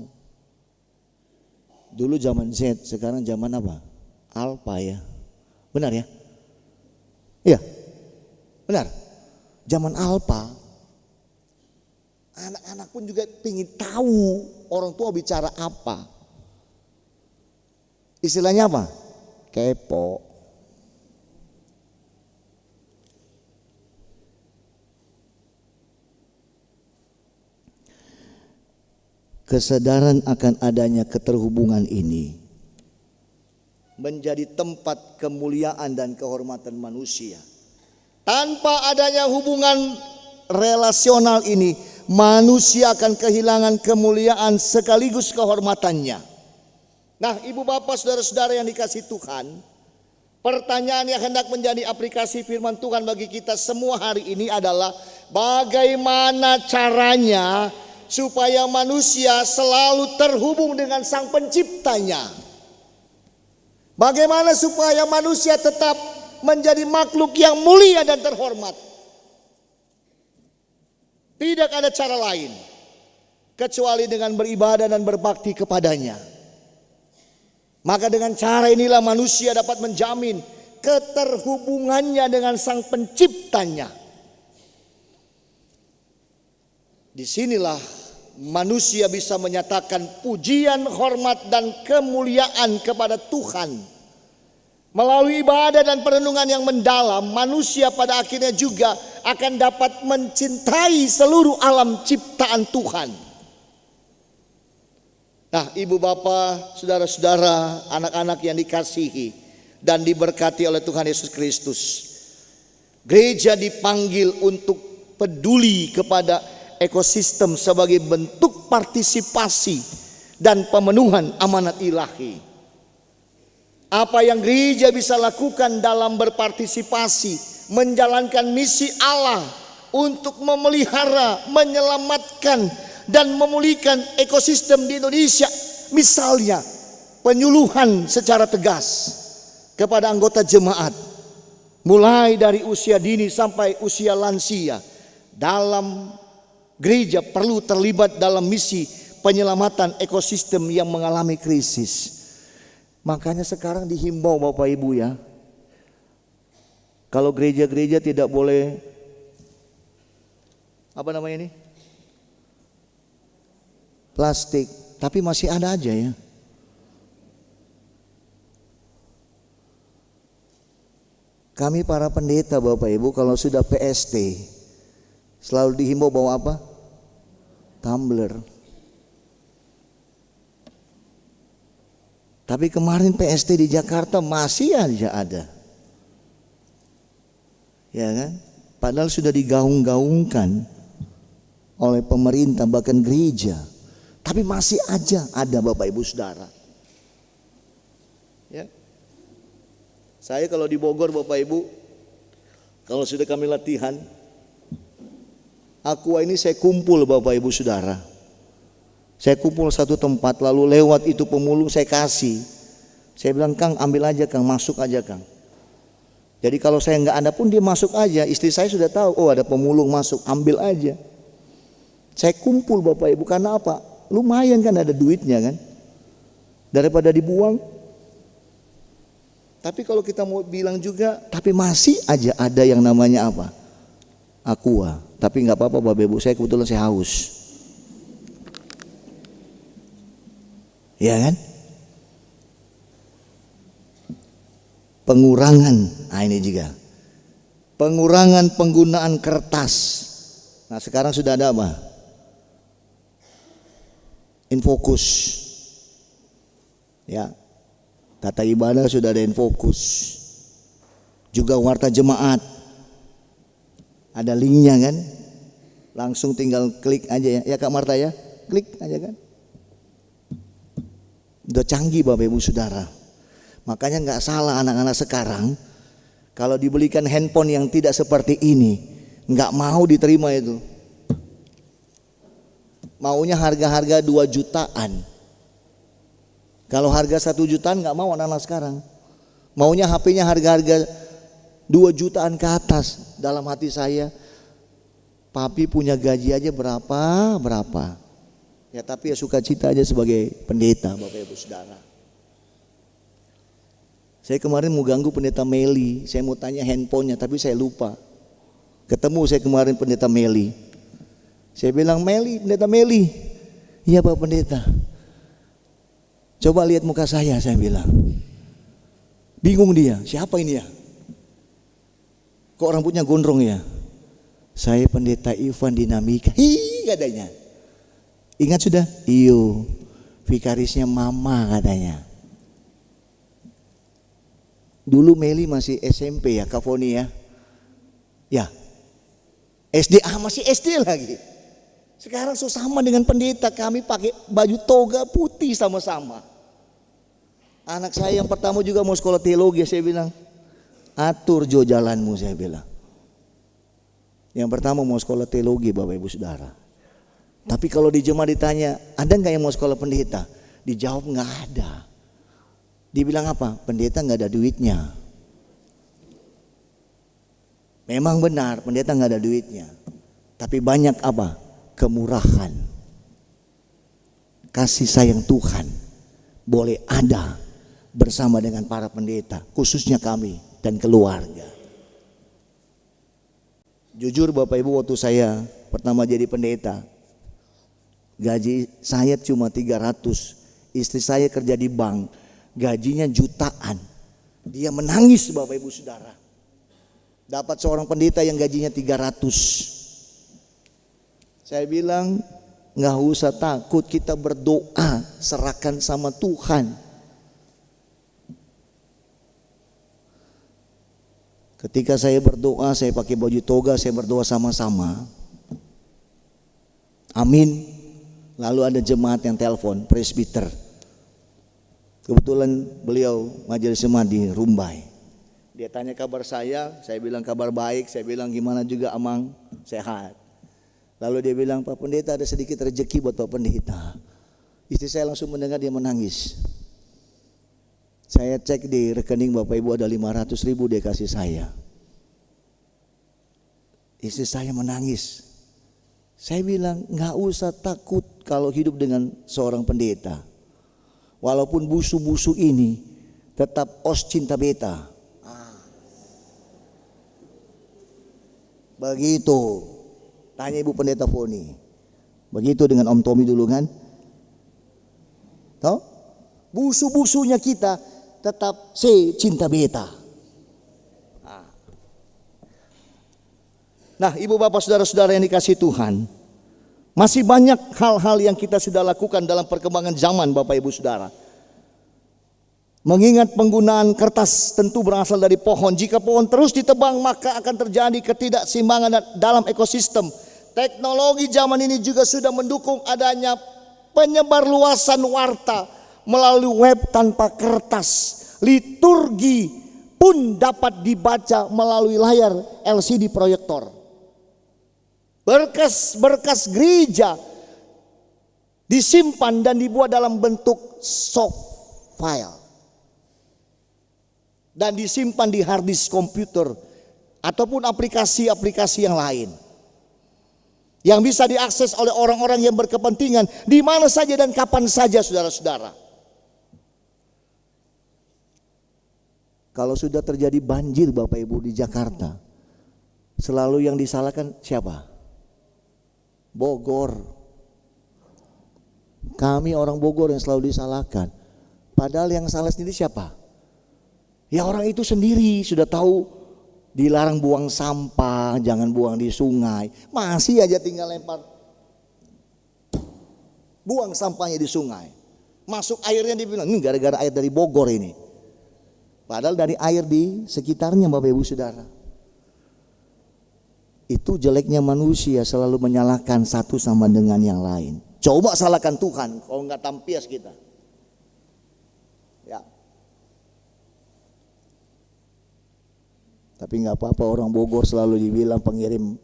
Dulu zaman Z, sekarang zaman apa? Alpha ya. Benar ya? Iya. Benar. Zaman Alpha. Anak-anak pun juga ingin tahu orang tua bicara apa. Istilahnya apa? Kepo. Kesadaran akan adanya keterhubungan ini menjadi tempat kemuliaan dan kehormatan manusia. Tanpa adanya hubungan relasional ini, manusia akan kehilangan kemuliaan sekaligus kehormatannya. Nah, Ibu Bapak Saudara-saudara yang dikasihi Tuhan, pertanyaan yang hendak menjadi aplikasi firman Tuhan bagi kita semua hari ini adalah bagaimana caranya supaya manusia selalu terhubung dengan Sang Penciptanya. Bagaimana supaya manusia tetap menjadi makhluk yang mulia dan terhormat. Tidak ada cara lain kecuali dengan beribadah dan berbakti kepadanya. Maka dengan cara inilah manusia dapat menjamin keterhubungannya dengan Sang Penciptanya. Disinilah manusia bisa menyatakan pujian, hormat dan kemuliaan kepada Tuhan. Melalui ibadah dan perenungan yang mendalam, manusia pada akhirnya juga akan dapat mencintai seluruh alam ciptaan Tuhan. Nah, Ibu Bapak, saudara-saudara, anak-anak yang dikasihi dan diberkati oleh Tuhan Yesus Kristus, gereja dipanggil untuk peduli kepada ekosistem sebagai bentuk partisipasi dan pemenuhan amanat ilahi. Apa yang gereja bisa lakukan dalam berpartisipasi menjalankan misi Allah untuk memelihara, menyelamatkan dan memulihkan ekosistem di Indonesia, misalnya penyuluhan secara tegas kepada anggota jemaat mulai dari usia dini sampai usia lansia. Dalam gereja perlu terlibat dalam misi penyelamatan ekosistem yang mengalami krisis. Makanya sekarang dihimbau Bapak Ibu ya, kalau gereja-gereja tidak boleh plastik, tapi masih ada aja ya. Kami para pendeta Bapak Ibu kalau sudah PST selalu dihimbau bawa apa? Tumbler. Tapi kemarin PST di Jakarta masih aja ada. Ya kan? Padahal sudah digaung-gaungkan oleh pemerintah bahkan gereja. Tapi masih aja ada Bapak Ibu Saudara. Ya. Saya kalau di Bogor Bapak Ibu, kalau sudah kami latihan, Aqua ini saya kumpul Bapak Ibu Saudara. Saya kumpul satu tempat, lalu lewat itu pemulung saya kasih. Saya bilang, Kang ambil aja Kang, masuk aja Kang. Jadi kalau saya nggak ada pun dia masuk aja. Istri saya sudah tahu, oh ada pemulung masuk, ambil aja. Saya kumpul Bapak Ibu, karena apa? Lumayan kan, ada duitnya kan. Daripada dibuang. Tapi kalau kita mau bilang juga, tapi masih aja ada yang namanya apa? Aqua. Tapi nggak apa-apa Bapak Ibu, saya kebetulan saya haus. Ya kan? Pengurangan, nah ini juga pengurangan penggunaan kertas. Nah sekarang sudah ada apa? Infokus. Ya, tata ibadah sudah ada Infokus. Juga warta jemaat, ada linknya kan? Langsung tinggal klik aja ya, ya Kak Marta ya, klik aja kan? Udah canggih Bapak Ibu Saudara. Makanya nggak salah anak-anak sekarang kalau dibelikan handphone yang tidak seperti ini, nggak mau diterima itu. Maunya harga-harga 2 jutaan. Kalau harga 1 jutaan nggak mau anak-anak sekarang. Maunya HP-nya harga-harga 2 jutaan ke atas. Dalam hati saya, papi punya gaji aja berapa. Ya tapi ya sukacita aja sebagai pendeta Bapak Ibu Saudara. Saya kemarin mau ganggu pendeta Meli, saya mau tanya handphonenya tapi saya lupa. Ketemu saya kemarin pendeta Meli. Saya bilang, Meli, pendeta Meli. Iya Pak Pendeta. Coba lihat muka saya bilang. Bingung dia, siapa ini ya? Kok rambutnya gondrong ya? Saya pendeta Ivan Dinamika. Katanya. Ingat sudah? Iyo, vikarisnya mama katanya. Dulu Meli masih SMP ya, Kak Foni ya. Ya, SDA masih SD lagi. Sekarang sama dengan pendeta, kami pakai baju toga putih sama-sama. Anak saya yang pertama juga mau sekolah teologi, saya bilang, atur Jo jalanmu, saya bilang. Yang pertama mau sekolah teologi Bapak Ibu Saudara. Tapi kalau di jemaat ditanya, ada nggak yang mau sekolah pendeta? Dijawab nggak ada. Dibilang apa? Pendeta nggak ada duitnya. Memang benar, pendeta nggak ada duitnya. Tapi banyak apa? Kemurahan. Kasih sayang Tuhan boleh ada bersama dengan para pendeta, khususnya kami dan keluarga. Jujur Bapak Ibu, waktu saya pertama jadi pendeta, gaji saya cuma 300. Istri saya kerja di bank, gajinya jutaan. Dia menangis Bapak Ibu Saudara. Dapat seorang pendeta yang gajinya 300. Saya bilang, nggak usah takut, kita berdoa, serahkan sama Tuhan. Ketika saya berdoa, saya pakai baju toga, saya berdoa sama-sama. Amin. Lalu ada jemaat yang telepon, presbiter. Kebetulan beliau majelis jemaat di Rumbai. Dia tanya kabar saya bilang kabar baik, saya bilang gimana juga Amang, sehat. Lalu dia bilang, Pak Pendeta ada sedikit rezeki buat Pak Pendeta. Istri saya langsung mendengar dia menangis. Saya cek di rekening Bapak Ibu ada 500.000 dia kasih saya. Istri saya menangis. Saya bilang nggak usah takut kalau hidup dengan seorang pendeta. Walaupun busu-busu ini tetap os cinta beta. Begitu. Tanya Ibu Pendeta Foni. Begitu dengan Om Tommy dulu kan? Tahu? Busu-busunya kita tetap cinta beta. Nah, Ibu Bapak Saudara-saudara yang dikasihi Tuhan, masih banyak hal-hal yang kita sudah lakukan dalam perkembangan zaman Bapak Ibu Saudara. Mengingat penggunaan kertas tentu berasal dari pohon. Jika pohon terus ditebang maka akan terjadi ketidakseimbangan dalam ekosistem. Teknologi zaman ini juga sudah mendukung adanya penyebarluasan warta melalui web tanpa kertas. Liturgi pun dapat dibaca melalui layar LCD proyektor. Berkas-berkas gereja disimpan dan dibuat dalam bentuk soft file dan disimpan di hard disk komputer ataupun aplikasi-aplikasi yang lain yang bisa diakses oleh orang-orang yang berkepentingan di mana saja dan kapan saja, saudara-saudara. Kalau sudah terjadi banjir Bapak Ibu di Jakarta, selalu yang disalahkan siapa? Bogor. Kami orang Bogor yang selalu disalahkan. Padahal yang salah sendiri siapa? Ya orang itu sendiri sudah tahu dilarang buang sampah, jangan buang di sungai. Masih aja tinggal lempar. Buang sampahnya di sungai. Masuk airnya dibilang, ini gara-gara air dari Bogor ini. Padahal dari air di sekitarnya Bapak Ibu Saudara. Itu jeleknya manusia, selalu menyalahkan satu sama dengan yang lain. Coba salahkan Tuhan, kalau enggak tampias kita. Ya. Tapi nggak apa-apa, orang Bogor selalu dibilang pengirim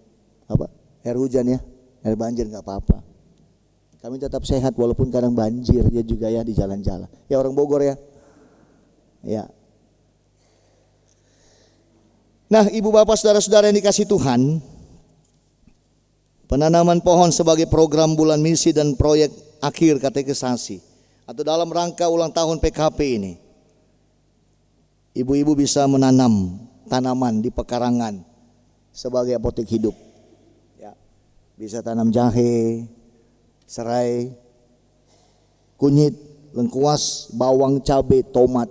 air hujan ya, air banjir, nggak apa-apa. Kami tetap sehat walaupun kadang banjir ya juga ya di jalan-jalan. Ya orang Bogor ya. Ya. Nah, ibu bapak saudara-saudara yang dikasih Tuhan, penanaman pohon sebagai program bulan misi dan proyek akhir katekisasi atau dalam rangka ulang tahun PKP ini, ibu-ibu bisa menanam tanaman di pekarangan sebagai apotek hidup. Ya, bisa tanam jahe, serai, kunyit, lengkuas, bawang, cabai, tomat.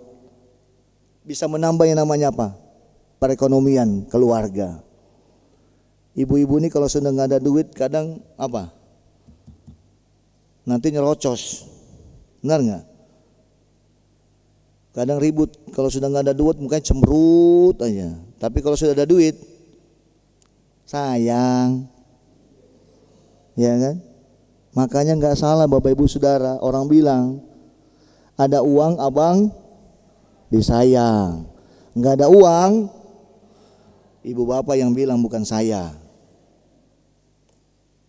Bisa menambah yang namanya apa? Perekonomian keluarga. Ibu-ibu ini kalau sudah nggak ada duit kadang apa? Nanti nyerocos, benar nggak? Kadang ribut kalau sudah nggak ada duit mukanya cemberut aja. Tapi kalau sudah ada duit, sayang, ya kan? Makanya nggak salah Bapak Ibu Saudara, orang bilang ada uang abang disayang, nggak ada uang. Ibu bapak yang bilang bukan saya.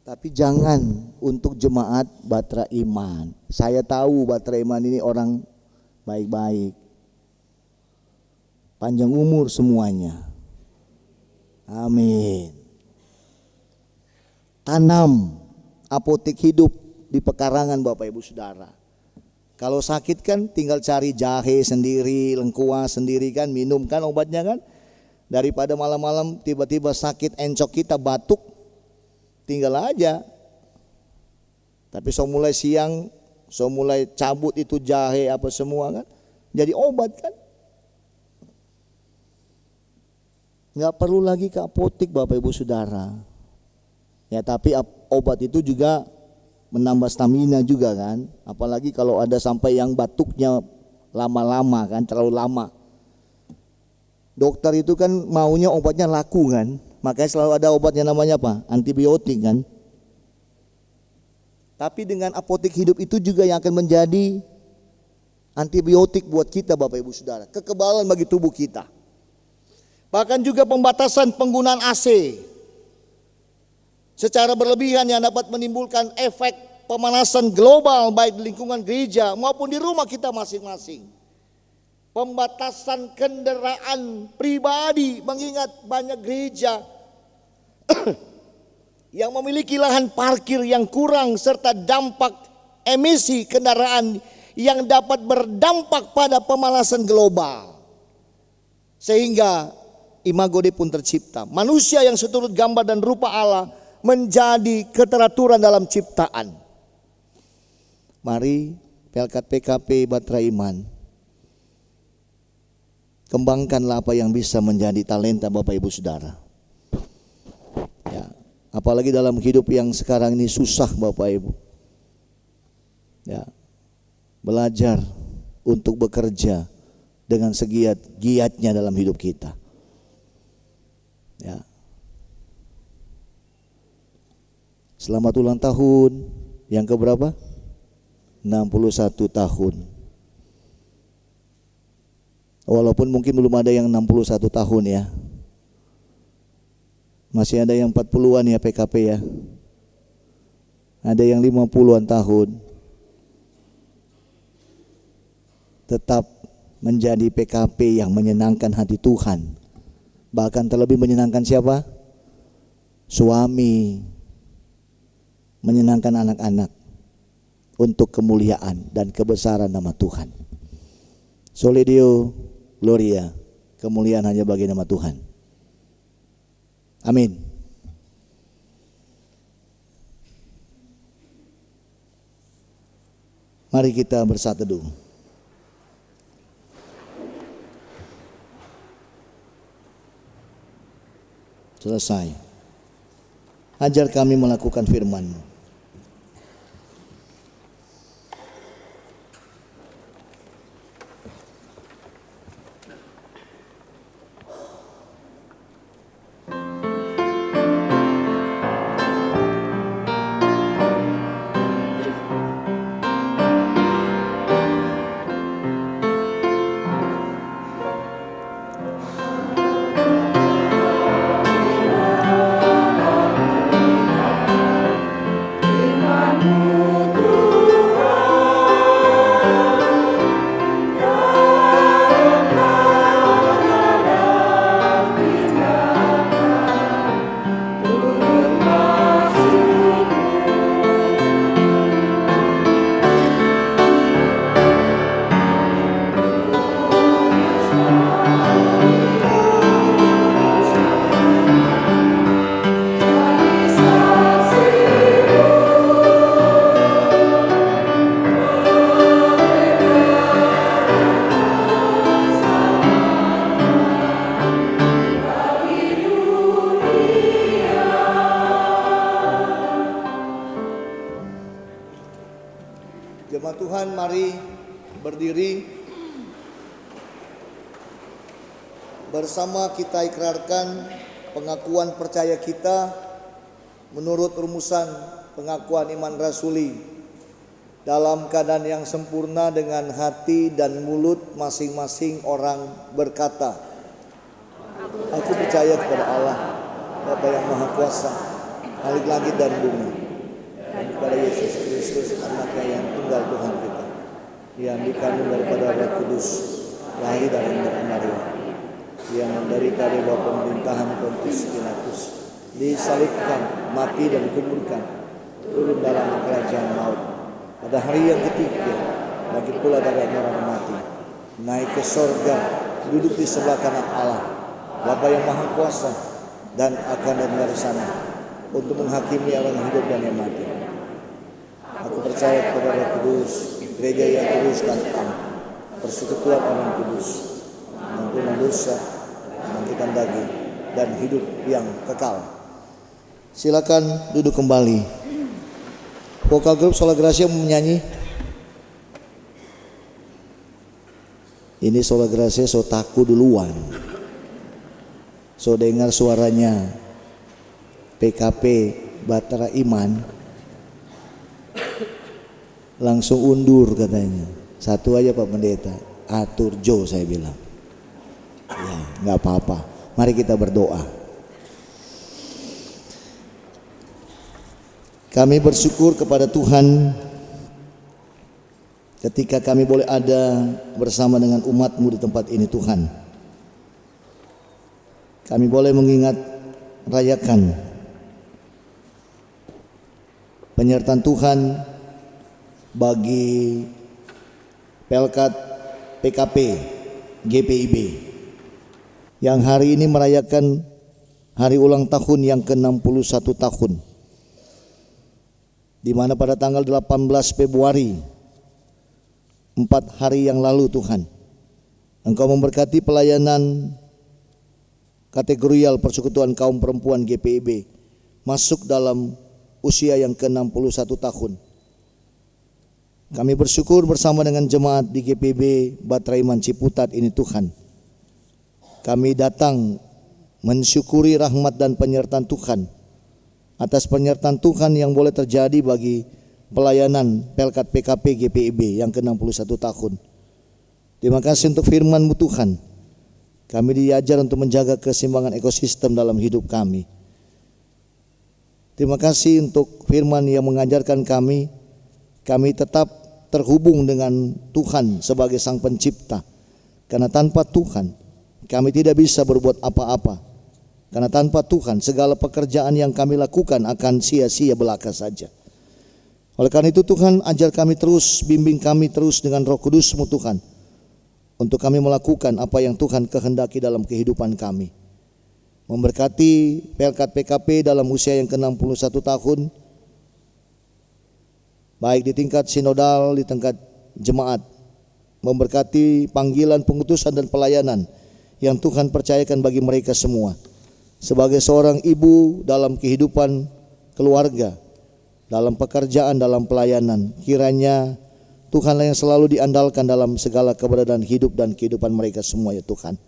Tapi jangan untuk jemaat Batra Iman. Saya tahu Batra Iman ini orang baik-baik, panjang umur semuanya. Amin. Tanam apotek hidup di pekarangan Bapak Ibu Saudara. Kalau sakit kan tinggal cari jahe sendiri, lengkuas sendiri kan, minum kan obatnya kan. Daripada malam-malam tiba-tiba sakit encok kita batuk, tinggal aja. Tapi so mulai siang, so mulai cabut itu jahe apa semua kan, jadi obat kan. Nggak perlu lagi ke apotek Bapak Ibu Saudara. Ya tapi obat itu juga menambah stamina juga kan. Apalagi kalau ada sampai yang batuknya lama-lama kan, terlalu lama. Dokter itu kan maunya obatnya laku kan, makanya selalu ada obatnya namanya apa? Antibiotik kan. Tapi dengan apotek hidup itu juga yang akan menjadi antibiotik buat kita Bapak Ibu Saudara, kekebalan bagi tubuh kita. Bahkan juga pembatasan penggunaan AC secara berlebihan yang dapat menimbulkan efek pemanasan global baik di lingkungan gereja maupun di rumah kita masing-masing. Pembatasan kendaraan pribadi, mengingat banyak gereja yang memiliki lahan parkir yang kurang serta dampak emisi kendaraan yang dapat berdampak pada pemanasan global. Sehingga imago Dei pun tercipta. Manusia yang seturut gambar dan rupa Allah menjadi keteraturan dalam ciptaan. Mari Pelkat PKP Batra Iman, kembangkanlah apa yang bisa menjadi talenta Bapak Ibu Saudara. Ya, apalagi dalam hidup yang sekarang ini susah Bapak Ibu. Ya, belajar untuk bekerja dengan segiat-giatnya dalam hidup kita. Ya. Selamat ulang tahun yang keberapa? 61 tahun. Walaupun mungkin belum ada yang 61 tahun ya. Masih ada yang 40-an ya PKP ya. Ada yang 50-an tahun. Tetap menjadi PKP yang menyenangkan hati Tuhan. Bahkan terlebih menyenangkan siapa? Suami. Menyenangkan anak-anak. Untuk kemuliaan dan kebesaran nama Tuhan. Soli Deo Gloria. Kemuliaan hanya bagi nama Tuhan. Amin. Mari kita bersatu teduh. Selesai. Ajar kami melakukan firman-Mu. Jemaat Tuhan, mari berdiri. Bersama kita ikrarkan pengakuan percaya kita menurut rumusan pengakuan iman rasuli. Dalam keadaan yang sempurna dengan hati dan mulut masing-masing orang berkata, aku percaya kepada Allah, Bapa yang Maha Kuasa, Khalik langit dan bumi, dan kepada Yesus Kristus, anaknya yang tunggal Tuhan kita, yang dikandung daripada Roh Kudus, lahir dari Maria, yang menderita di bawah pemerintahan Pontius Pilatus, disalibkan, mati dan dikuburkan, turun dalam kerajaan maut. Pada hari yang ketiga, bangkit pula dari orang mati, naik ke sorga, duduk di sebelah kanan Allah, Bapa yang Maha Kuasa, dan akan datang dari sana untuk menghakimi orang yang hidup dan yang mati. Aku percaya kepada Roh Kudus, gereja yang kudus dan am, persekutuan orang kudus, ampunan dosa, bangkitan daging, dan hidup yang kekal. Silakan duduk kembali. Vokal grup Sola Gracia mau menyanyi. Ini Sola Gracia so taku duluan. So dengar suaranya PKP Batara Iman, langsung undur katanya. Satu aja Pak Pendeta, atur Jo saya bilang. Ya nggak apa-apa. Mari kita berdoa. Kami bersyukur kepada Tuhan ketika kami boleh ada bersama dengan umat-Mu di tempat ini Tuhan. Kami boleh mengingat rayakan penyertaan Tuhan bagi Pelkat PKP GPIB yang hari ini merayakan hari ulang tahun yang ke-61 tahun, di mana pada tanggal 18 Februari 4 hari yang lalu Tuhan, Engkau memberkati pelayanan kategorial persekutuan kaum perempuan GPIB masuk dalam usia yang ke-61 tahun. Kami bersyukur bersama dengan jemaat di GPB Batra Iman Ciputat ini Tuhan. Kami datang mensyukuri rahmat dan penyertaan Tuhan atas penyertaan Tuhan yang boleh terjadi bagi pelayanan Pelkat PKP GPIB yang ke-61 tahun. Terima kasih untuk firman-Mu Tuhan. Kami diajar untuk menjaga keseimbangan ekosistem dalam hidup kami. Terima kasih untuk firman yang mengajarkan kami tetap terhubung dengan Tuhan sebagai Sang Pencipta. Karena tanpa Tuhan kami tidak bisa berbuat apa-apa. Karena tanpa Tuhan segala pekerjaan yang kami lakukan akan sia-sia belaka saja. Oleh karena itu Tuhan, ajar kami terus, bimbing kami terus dengan Roh Kudus-Mu Tuhan, untuk kami melakukan apa yang Tuhan kehendaki dalam kehidupan kami. Memberkati Pelkat PKP dalam usia yang ke-61 tahun, baik di tingkat sinodal, di tingkat jemaat. Memberkati panggilan, pengutusan dan pelayanan yang Tuhan percayakan bagi mereka semua. Sebagai seorang ibu dalam kehidupan keluarga, dalam pekerjaan, dalam pelayanan, kiranya Tuhanlah yang selalu diandalkan dalam segala keberadaan hidup dan kehidupan mereka semua ya Tuhan.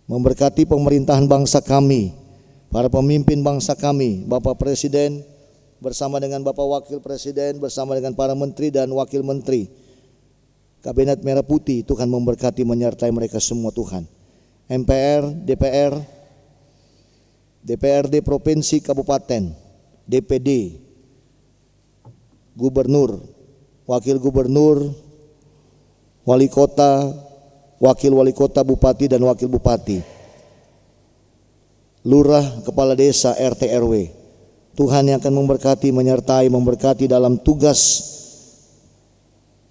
Memberkati pemerintahan bangsa kami, para pemimpin bangsa kami, Bapak Presiden bersama dengan Bapak Wakil Presiden, bersama dengan para menteri dan wakil menteri, Kabinet Merah Putih. Tuhan memberkati menyertai mereka semua Tuhan. MPR, DPR, DPRD Provinsi Kabupaten, DPD, Gubernur, Wakil Gubernur, Wali Kota, Wakil Wali Kota, Bupati dan Wakil Bupati, Lurah, Kepala Desa, RT RW. Tuhan yang akan memberkati, menyertai, memberkati dalam tugas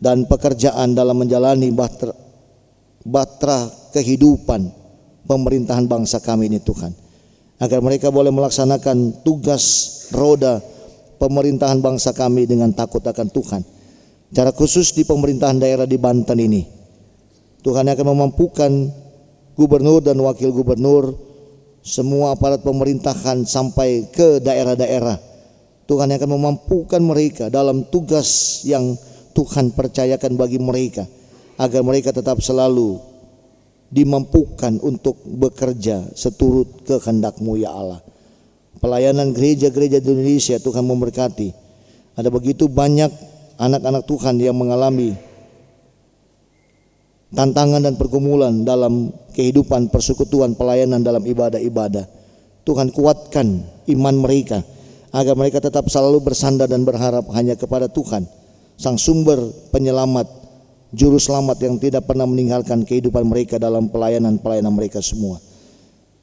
dan pekerjaan dalam menjalani batra kehidupan pemerintahan bangsa kami ini Tuhan. Agar mereka boleh melaksanakan tugas roda pemerintahan bangsa kami dengan takut akan Tuhan. Secara khusus di pemerintahan daerah di Banten ini, Tuhan akan memampukan gubernur dan wakil gubernur, semua aparat pemerintahan sampai ke daerah-daerah. Tuhan akan memampukan mereka dalam tugas yang Tuhan percayakan bagi mereka, agar mereka tetap selalu dimampukan untuk bekerja seturut kehendak-Mu ya Allah. Pelayanan gereja-gereja di Indonesia Tuhan memberkati. Ada begitu banyak anak-anak Tuhan yang mengalami tantangan dan pergumulan dalam kehidupan persekutuan pelayanan dalam ibadah-ibadah. Tuhan kuatkan iman mereka agar mereka tetap selalu bersandar dan berharap hanya kepada Tuhan, Sang Sumber Penyelamat, Juru Selamat yang tidak pernah meninggalkan kehidupan mereka dalam pelayanan-pelayanan mereka semua.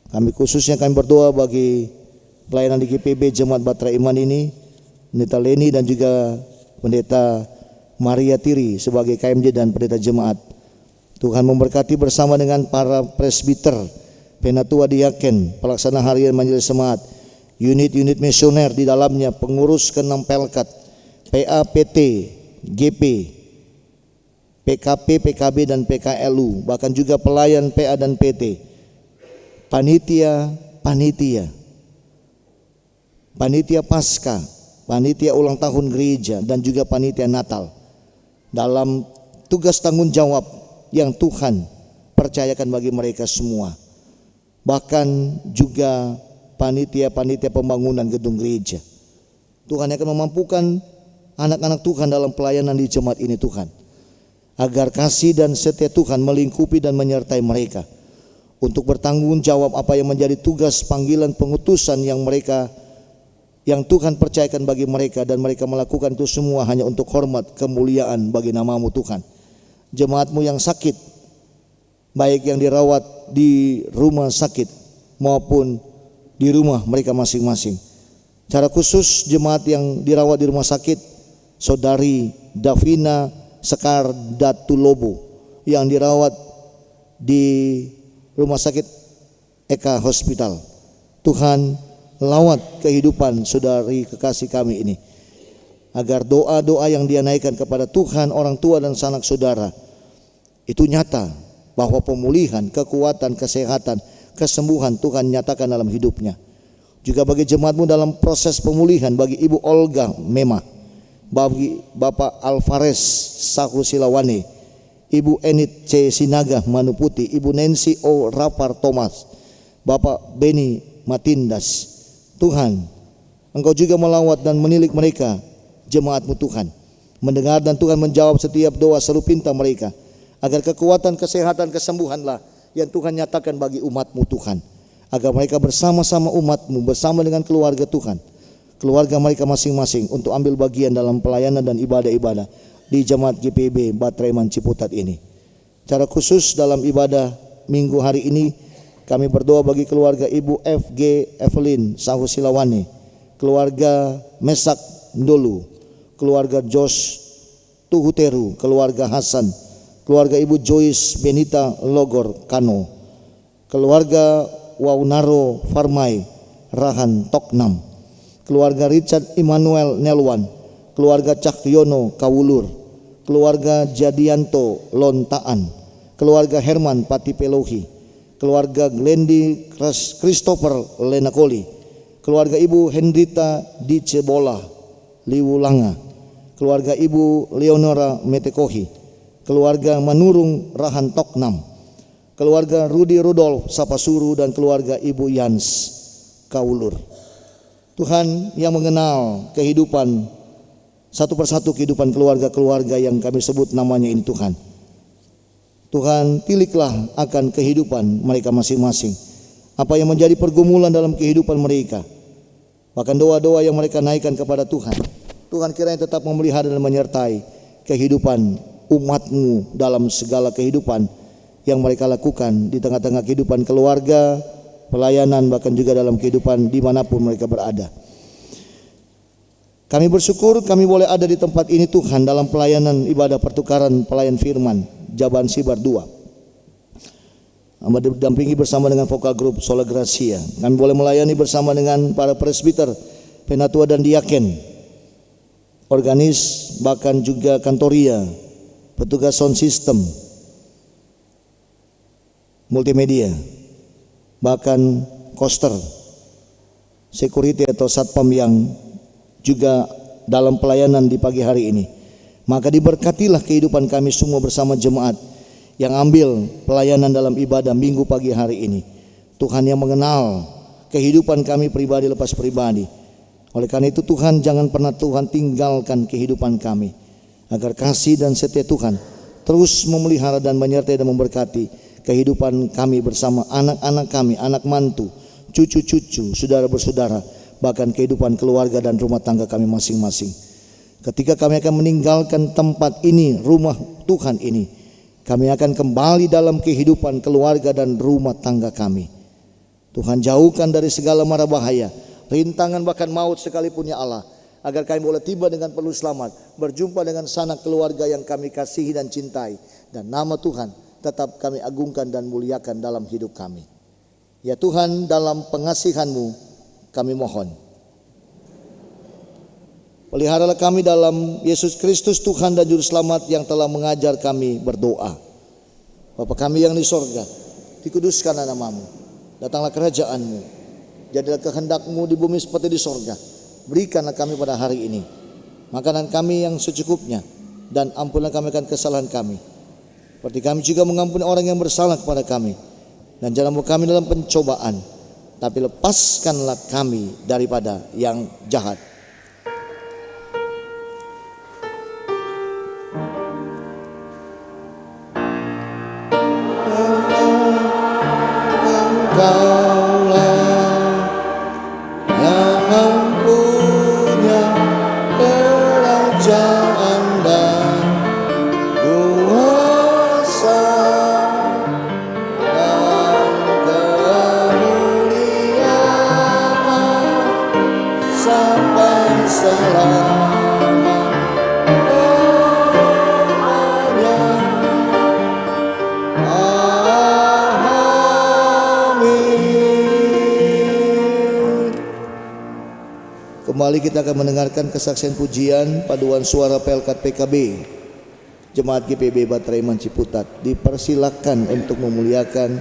Kami khususnya berdoa bagi pelayanan di GPB Jemaat Batra Iman ini, Pendeta Leni dan juga Pendeta Maria Tiri sebagai KMJ dan pendeta jemaat. Tuhan memberkati bersama dengan para presbiter, penatua diaken, pelaksana harian majelis jemaat, unit-unit misioner di dalamnya, pengurus ke-6 Pelkat, PA, PT, GP, PKP, PKB dan PKLU, bahkan juga pelayan PA dan PT, panitia Paskah, panitia ulang tahun gereja dan juga panitia Natal, dalam tugas tanggung jawab yang Tuhan percayakan bagi mereka semua. Bahkan juga panitia-panitia pembangunan gedung gereja. Tuhan akan memampukan anak-anak Tuhan dalam pelayanan di jemaat ini Tuhan, agar kasih dan setia Tuhan melingkupi dan menyertai mereka untuk bertanggung jawab apa yang menjadi tugas panggilan pengutusan yang Tuhan percayakan bagi mereka, dan mereka melakukan itu semua hanya untuk hormat kemuliaan bagi nama-Mu Tuhan. Jemaat-Mu yang sakit, baik yang dirawat di rumah sakit maupun di rumah mereka masing-masing. Secara khusus jemaat yang dirawat di rumah sakit, Saudari Davina Sekar Datulobo yang dirawat di rumah sakit Eka Hospital. Tuhan, lawat kehidupan saudari kekasih kami ini, agar doa-doa yang dia naikkan kepada Tuhan, orang tua dan sanak saudara itu nyata, bahwa pemulihan, kekuatan, kesehatan, kesembuhan Tuhan nyatakan dalam hidupnya. Juga bagi jemaat-Mu dalam proses pemulihan, bagi Ibu Olga Memah bagi Bapak Alvarez Sahu Silawane, Ibu Enit C. Sinaga Manuputi, Ibu Nancy O. Rafar Thomas, Bapak Beni Matindas. Tuhan, Engkau juga melawat dan menilik mereka, jemaat-Mu Tuhan, mendengar dan Tuhan menjawab setiap doa seru pinta mereka, agar kekuatan, kesehatan, kesembuhanlah yang Tuhan nyatakan bagi umat-Mu Tuhan, agar mereka bersama-sama umat-Mu, bersama dengan keluarga Tuhan, keluarga mereka masing-masing, untuk ambil bagian dalam pelayanan dan ibadah-ibadah di Jemaat GPIB Batraiman Ciputat ini. Secara khusus dalam ibadah minggu hari ini, kami berdoa bagi keluarga Ibu F.G. Evelyn Sahu Silawane, keluarga Mesak Ndolu, keluarga Josh Tuhuteru, keluarga Hasan, keluarga Ibu Joyce Benita Logor Kano, keluarga Waunaro Farmai Rahan Toknam, keluarga Richard Immanuel Nelwan, keluarga Cahyono Kawulur, keluarga Jadianto Lontaan, keluarga Herman Patipelohi, keluarga Glendi Christopher Lenakoli, keluarga Ibu Hendrita Dicebola Liwulanga, keluarga Ibu Leonora Metekohi, keluarga Manurung Rahan Toknam, keluarga Rudi Rudolf Sapasuru, dan keluarga Ibu Yans Kaulur. Tuhan yang mengenal kehidupan satu persatu, kehidupan keluarga-keluarga yang kami sebut namanya ini, Tuhan, tiliklah akan kehidupan mereka masing-masing, apa yang menjadi pergumulan dalam kehidupan mereka, bahkan doa-doa yang mereka naikkan kepada Tuhan. Tuhan, kiranya tetap memelihara dan menyertai kehidupan umat-Mu dalam segala kehidupan yang mereka lakukan di tengah-tengah kehidupan keluarga, pelayanan, bahkan juga dalam kehidupan dimanapun mereka berada. Kami bersyukur kami boleh ada di tempat ini Tuhan, dalam pelayanan ibadah pertukaran pelayan firman Jaban Sibar 2. Didampingi bersama dengan vokal grup Sola Gracia. Kami boleh melayani bersama dengan para presbiter, penatua dan diaken, organis, bahkan juga kantoria, petugas sound system, multimedia, bahkan koster, security atau satpam yang juga dalam pelayanan di pagi hari ini. Maka diberkatilah kehidupan kami semua bersama jemaat yang ambil pelayanan dalam ibadah minggu pagi hari ini. Tuhan yang mengenal kehidupan kami pribadi lepas pribadi. Oleh karena itu Tuhan, jangan pernah Tuhan tinggalkan kehidupan kami, agar kasih dan setia Tuhan terus memelihara dan menyertai dan memberkati kehidupan kami bersama anak-anak kami, anak mantu, cucu-cucu, saudara bersaudara, bahkan kehidupan keluarga dan rumah tangga kami masing-masing. Ketika kami akan meninggalkan tempat ini, rumah Tuhan ini, kami akan kembali dalam kehidupan keluarga dan rumah tangga kami. Tuhan, jauhkan dari segala mara bahaya, rintangan bahkan maut sekalipun ya Allah, agar kami boleh tiba dengan penuh selamat, berjumpa dengan sanak keluarga yang kami kasihi dan cintai, dan nama Tuhan tetap kami agungkan dan muliakan dalam hidup kami. Ya Tuhan, dalam pengasihan-Mu kami mohon, peliharalah kami dalam Yesus Kristus Tuhan dan Juru Selamat yang telah mengajar kami berdoa. Bapa kami yang di sorga, dikuduskanlah nama-Mu, datanglah kerajaan-Mu, jadilah kehendak-Mu di bumi seperti di sorga. Berikanlah kami pada hari ini makanan kami yang secukupnya, dan ampunlah kami akan kesalahan kami, seperti kami juga mengampuni orang yang bersalah kepada kami. Dan jangan bawa kami dalam pencobaan, tapi lepaskanlah kami daripada yang jahat. Kembali kita akan mendengarkan kesaksian pujian paduan suara Pelkat PKB Jemaat GPIB Batraiman Ciputat. Dipersilakan untuk memuliakan,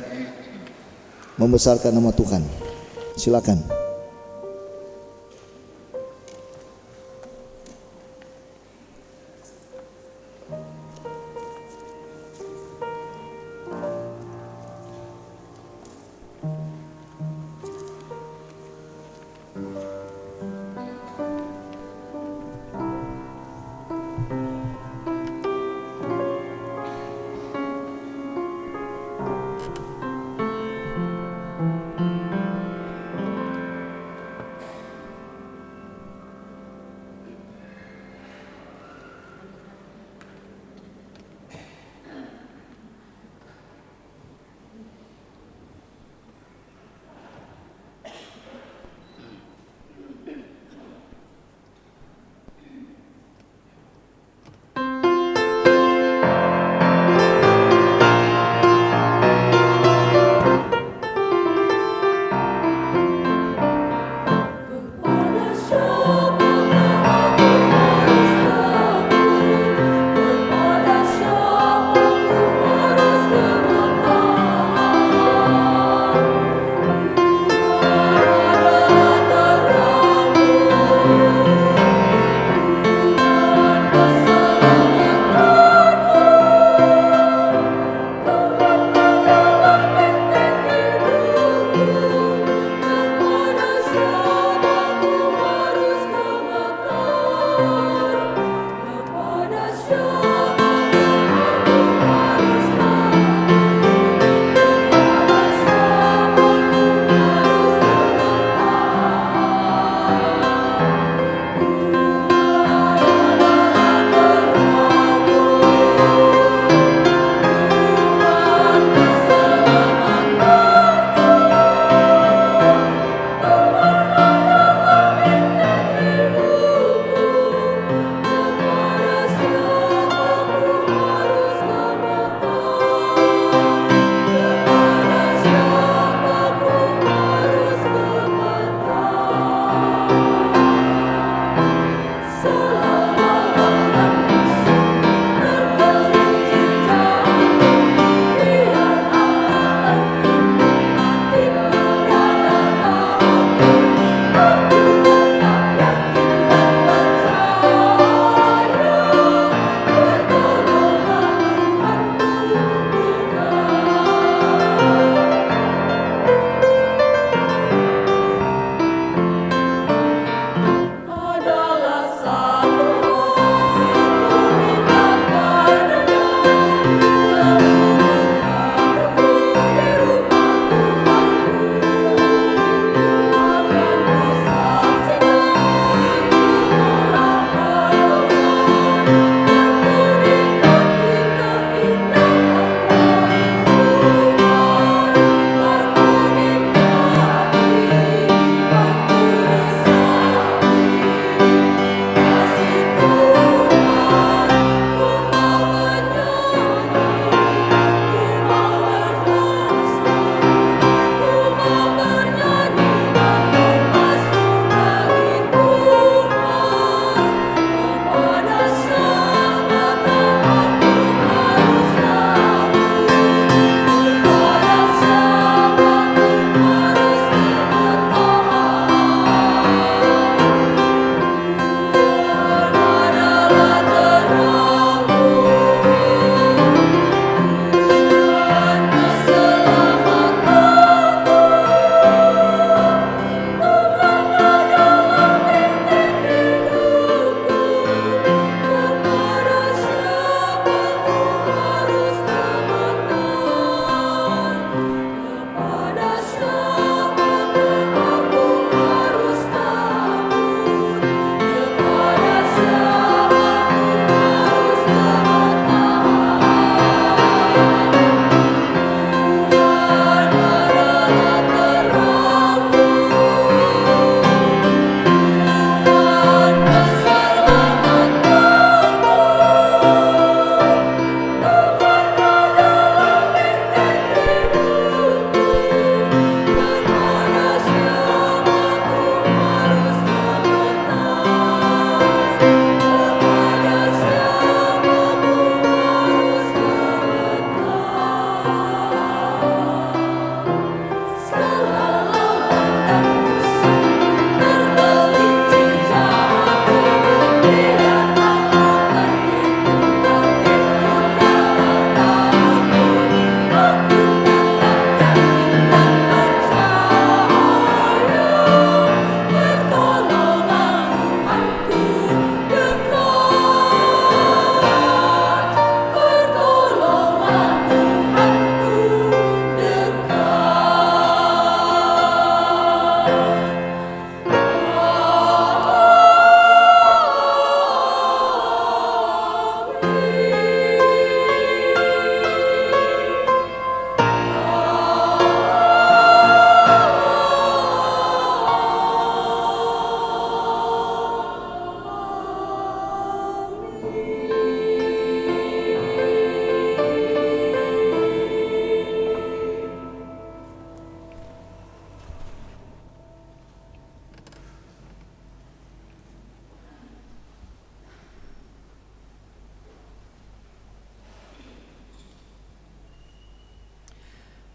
membesarkan nama Tuhan. Silakan.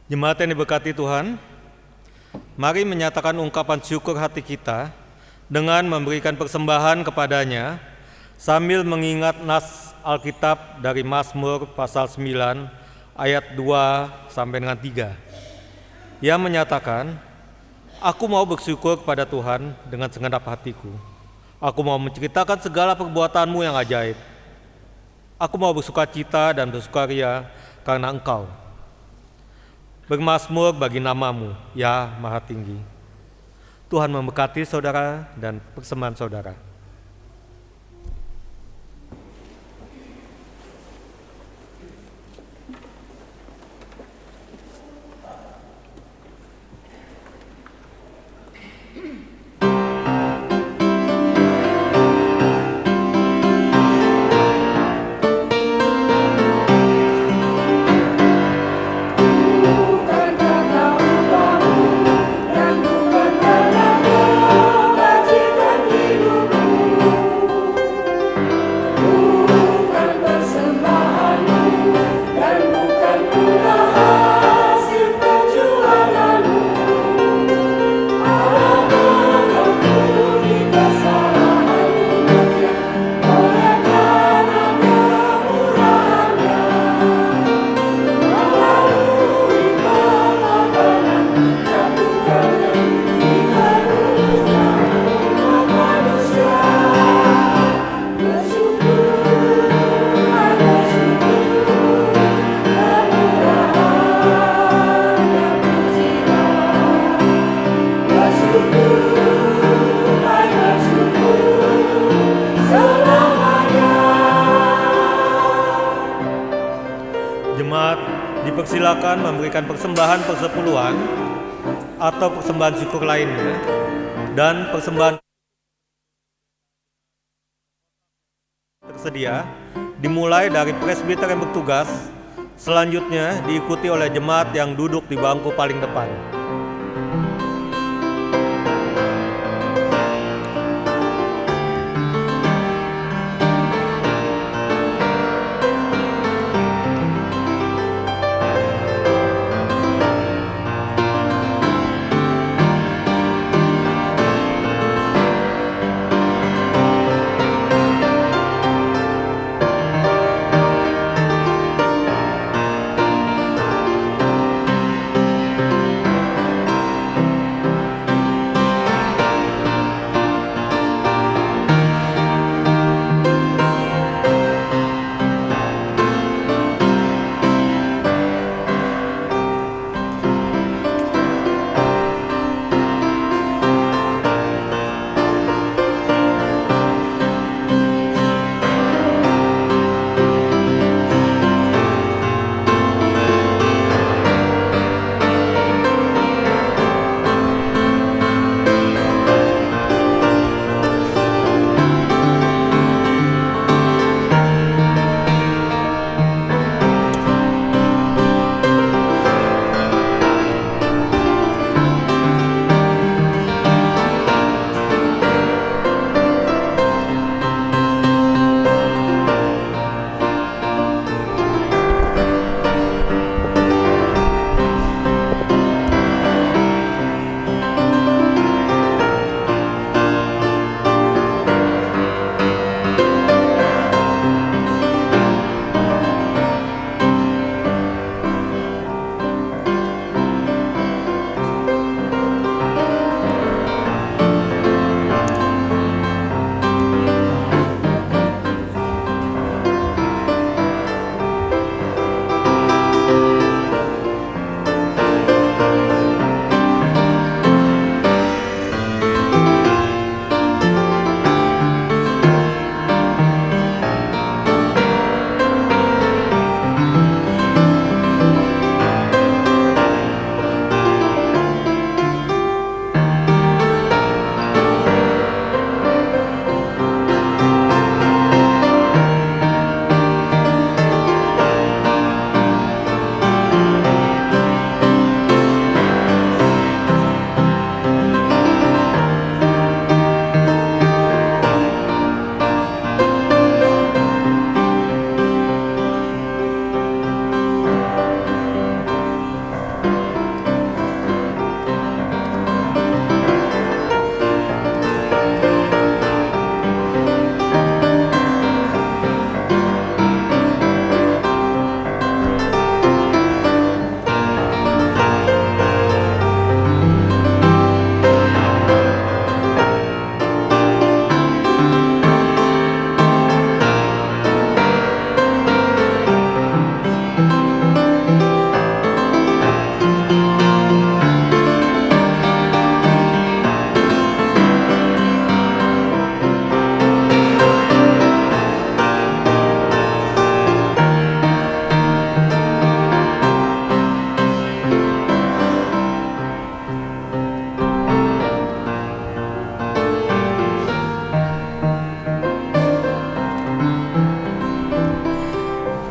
Jemaat yang diberkati Tuhan, mari menyatakan ungkapan syukur hati kita dengan memberikan persembahan kepadanya sambil mengingat nas Alkitab dari Mazmur pasal 9 ayat 2 sampai dengan 3 yang menyatakan, aku mau bersyukur kepada Tuhan dengan segenap hatiku. Aku mau menceritakan segala perbuatanmu yang ajaib. Aku mau bersukacita dan bersukaria karena Engkau. Bermazmur bagi namamu, ya Maha Tinggi. Tuhan memberkati saudara dan persembahan saudara. Jemaat dipersilakan memberikan persembahan persepuluhan atau persembahan syukur lainnya dan persembahan tersedia dimulai dari presbiter yang bertugas, selanjutnya diikuti oleh jemaat yang duduk di bangku paling depan.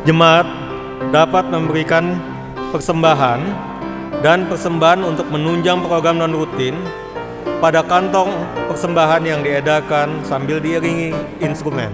jemaat dapat memberikan persembahan dan persembahan untuk menunjang program non-rutin pada kantong persembahan yang diedarkan sambil diiringi instrumen.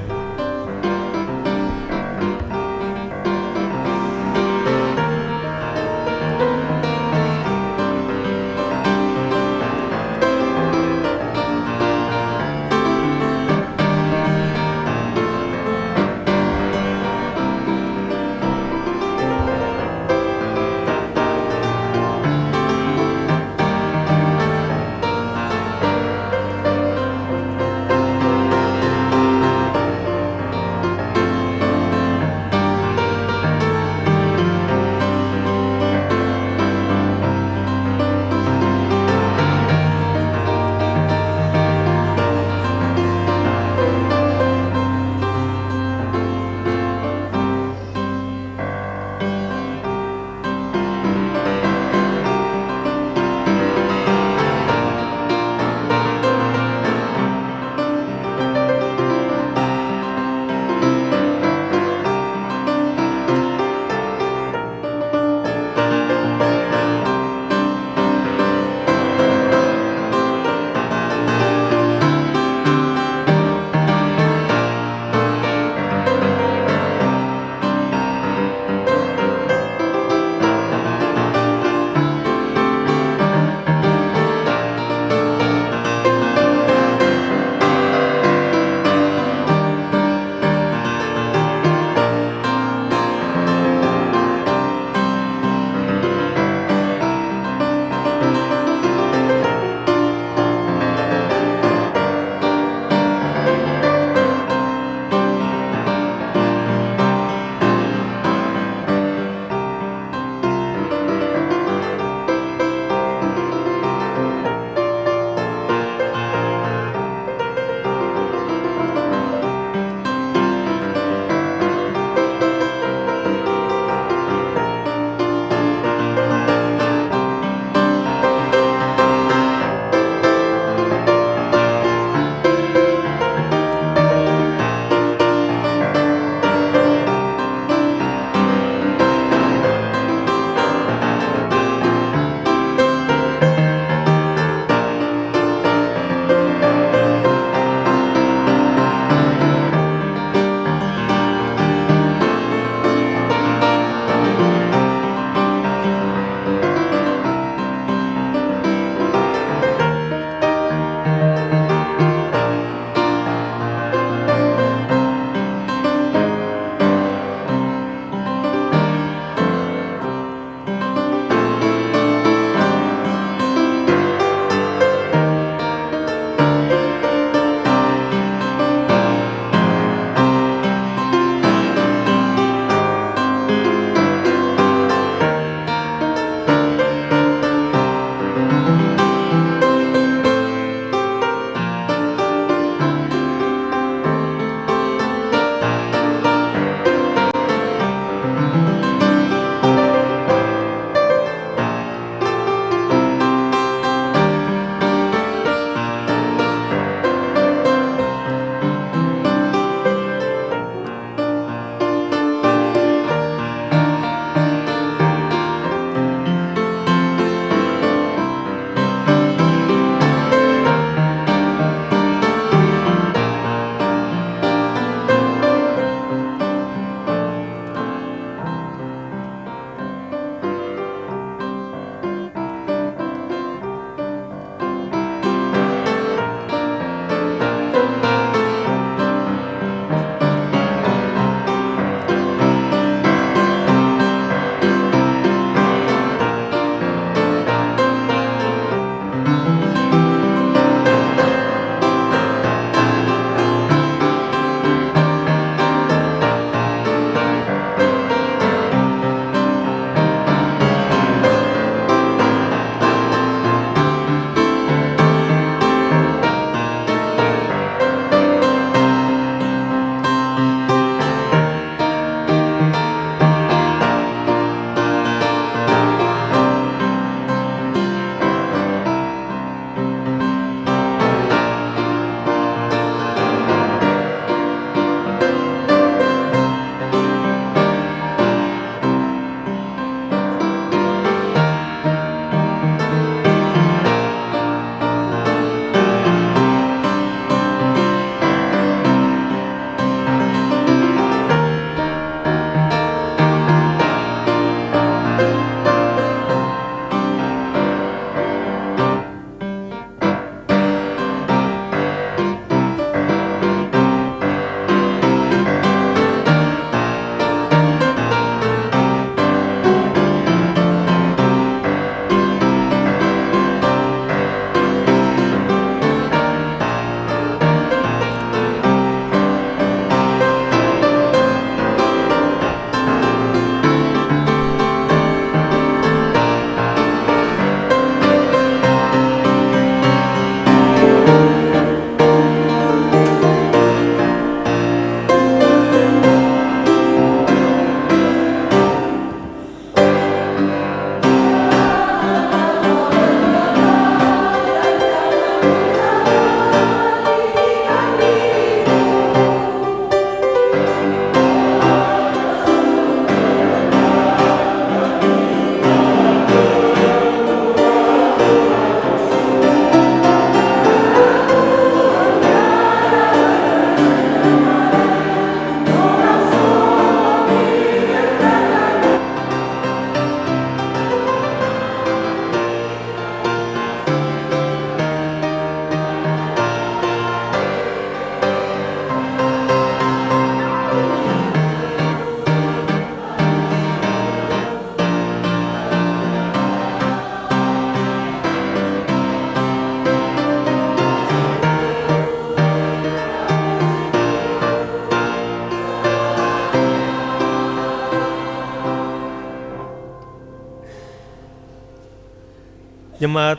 Jemaat,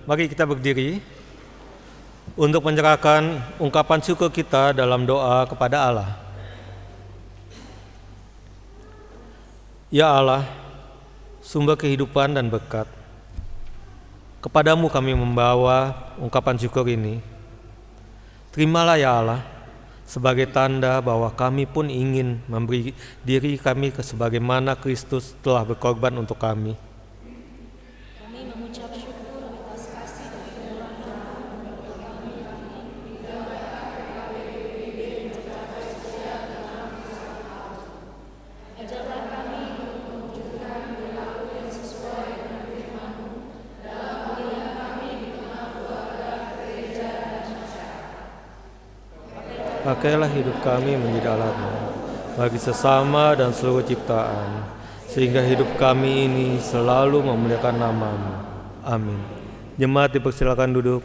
mari kita berdiri untuk menyerahkan ungkapan syukur kita dalam doa kepada Allah. Ya Allah, sumber kehidupan dan berkat, kepadamu kami membawa ungkapan syukur ini. Terimalah ya Allah, sebagai tanda bahwa kami pun ingin memberi diri kami sebagaimana Kristus telah berkorban untuk kami. Kami mengucap syukur atas kasih dan kemurahan bagi kami ajarlah kami untuk mewujudkan perilaku yang sesuai dengan firman-Mu dalam pemilihan kami di tengah keluarga, gereja, dan masyarakat. Pakailah hidup kami menjadi alat-Mu bagi sesama dan seluruh ciptaan, sehingga hidup kami ini selalu memuliakan nama-Mu. Amin. Jemaat dipersilakan duduk.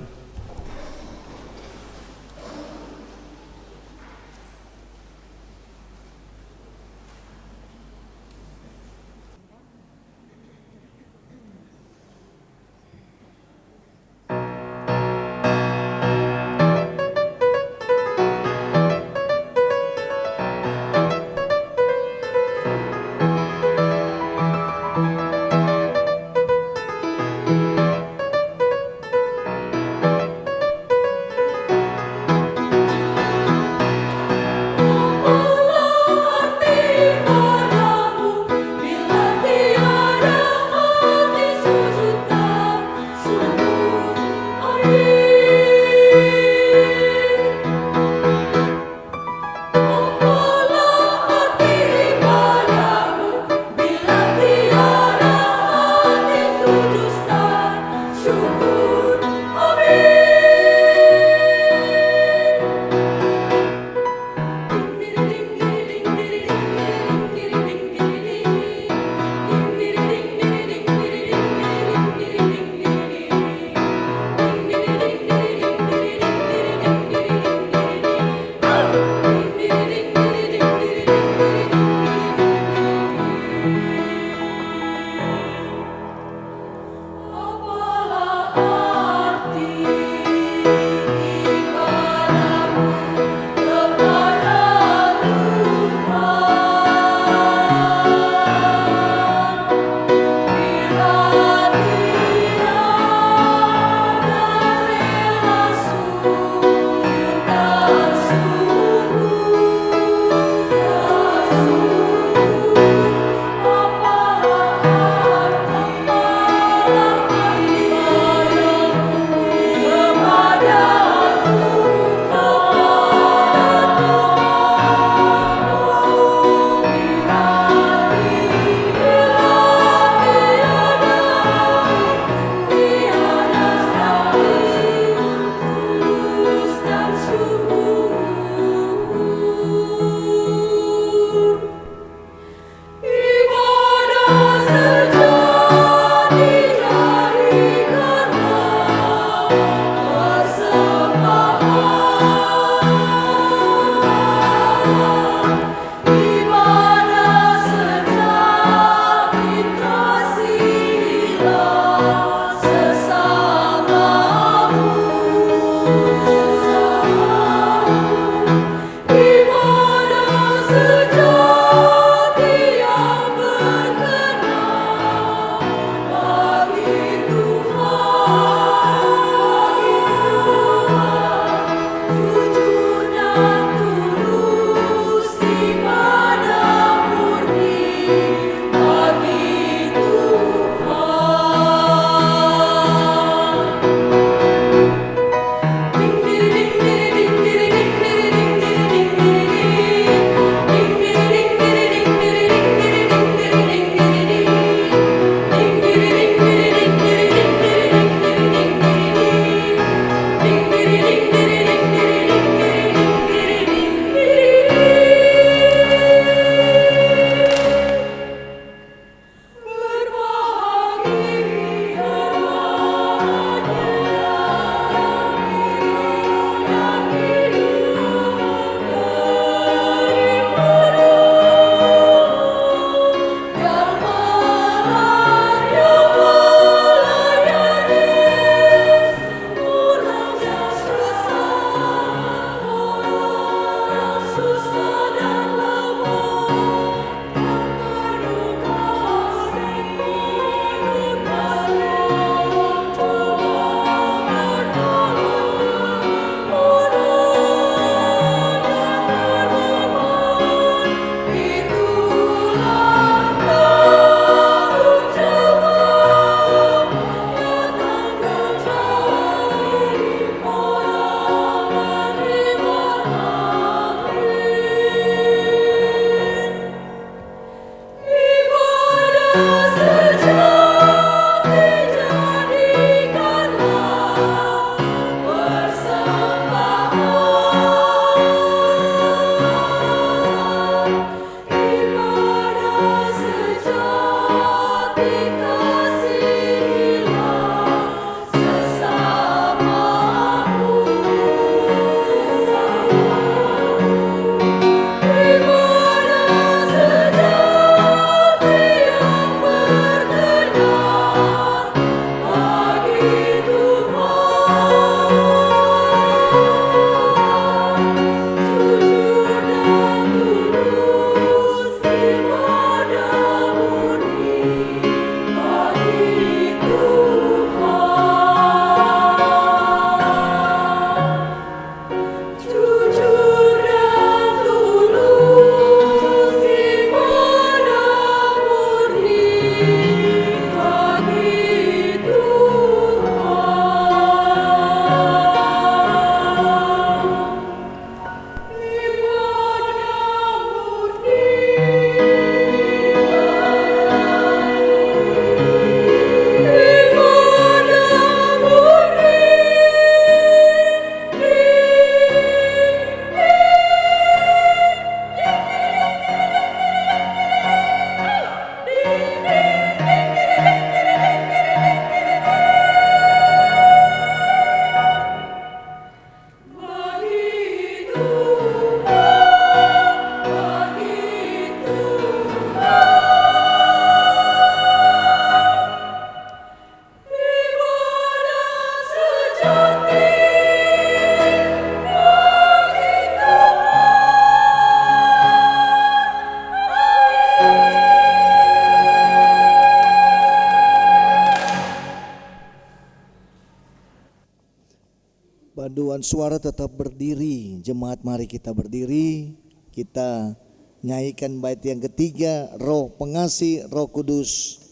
Paduan suara tetap berdiri. Jemaat mari kita berdiri. Kita nyanyikan bait yang ketiga, Roh Pengasih, Roh Kudus,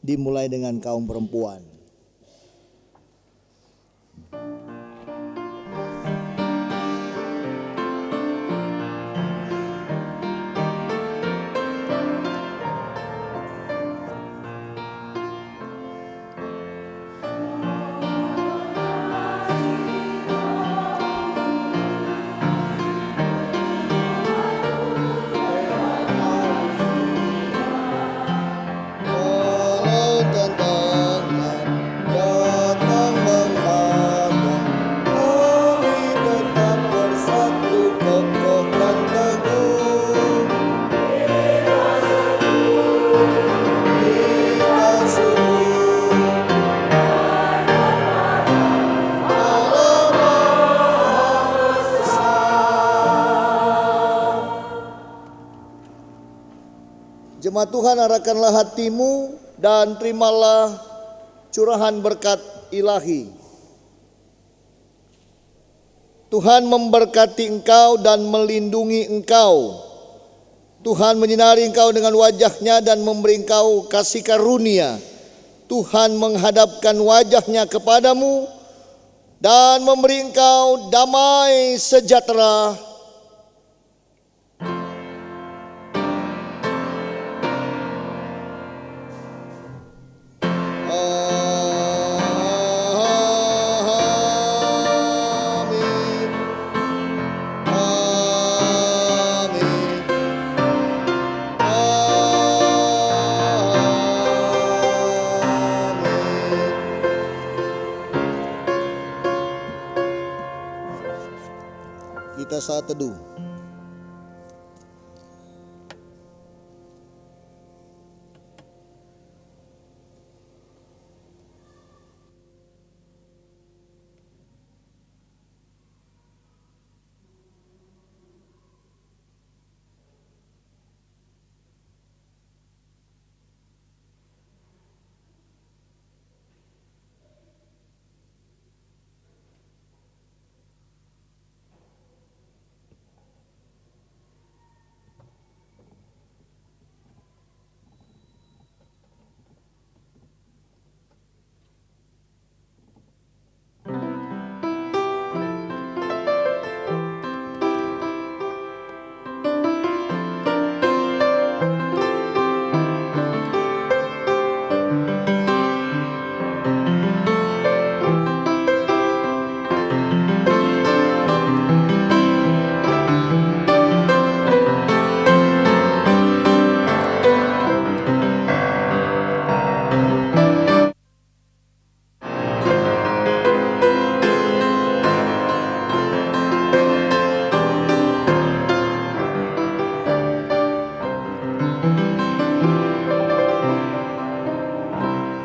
dimulai dengan kaum perempuan. Jemaat Tuhan, arahkanlah hatimu dan terimalah curahan berkat ilahi. Tuhan memberkati engkau dan melindungi engkau. Tuhan menyinari engkau dengan wajah-Nya dan memberi engkau kasih karunia. Tuhan menghadapkan wajah-Nya kepadamu dan memberi engkau damai sejahtera. Kita saat teduh.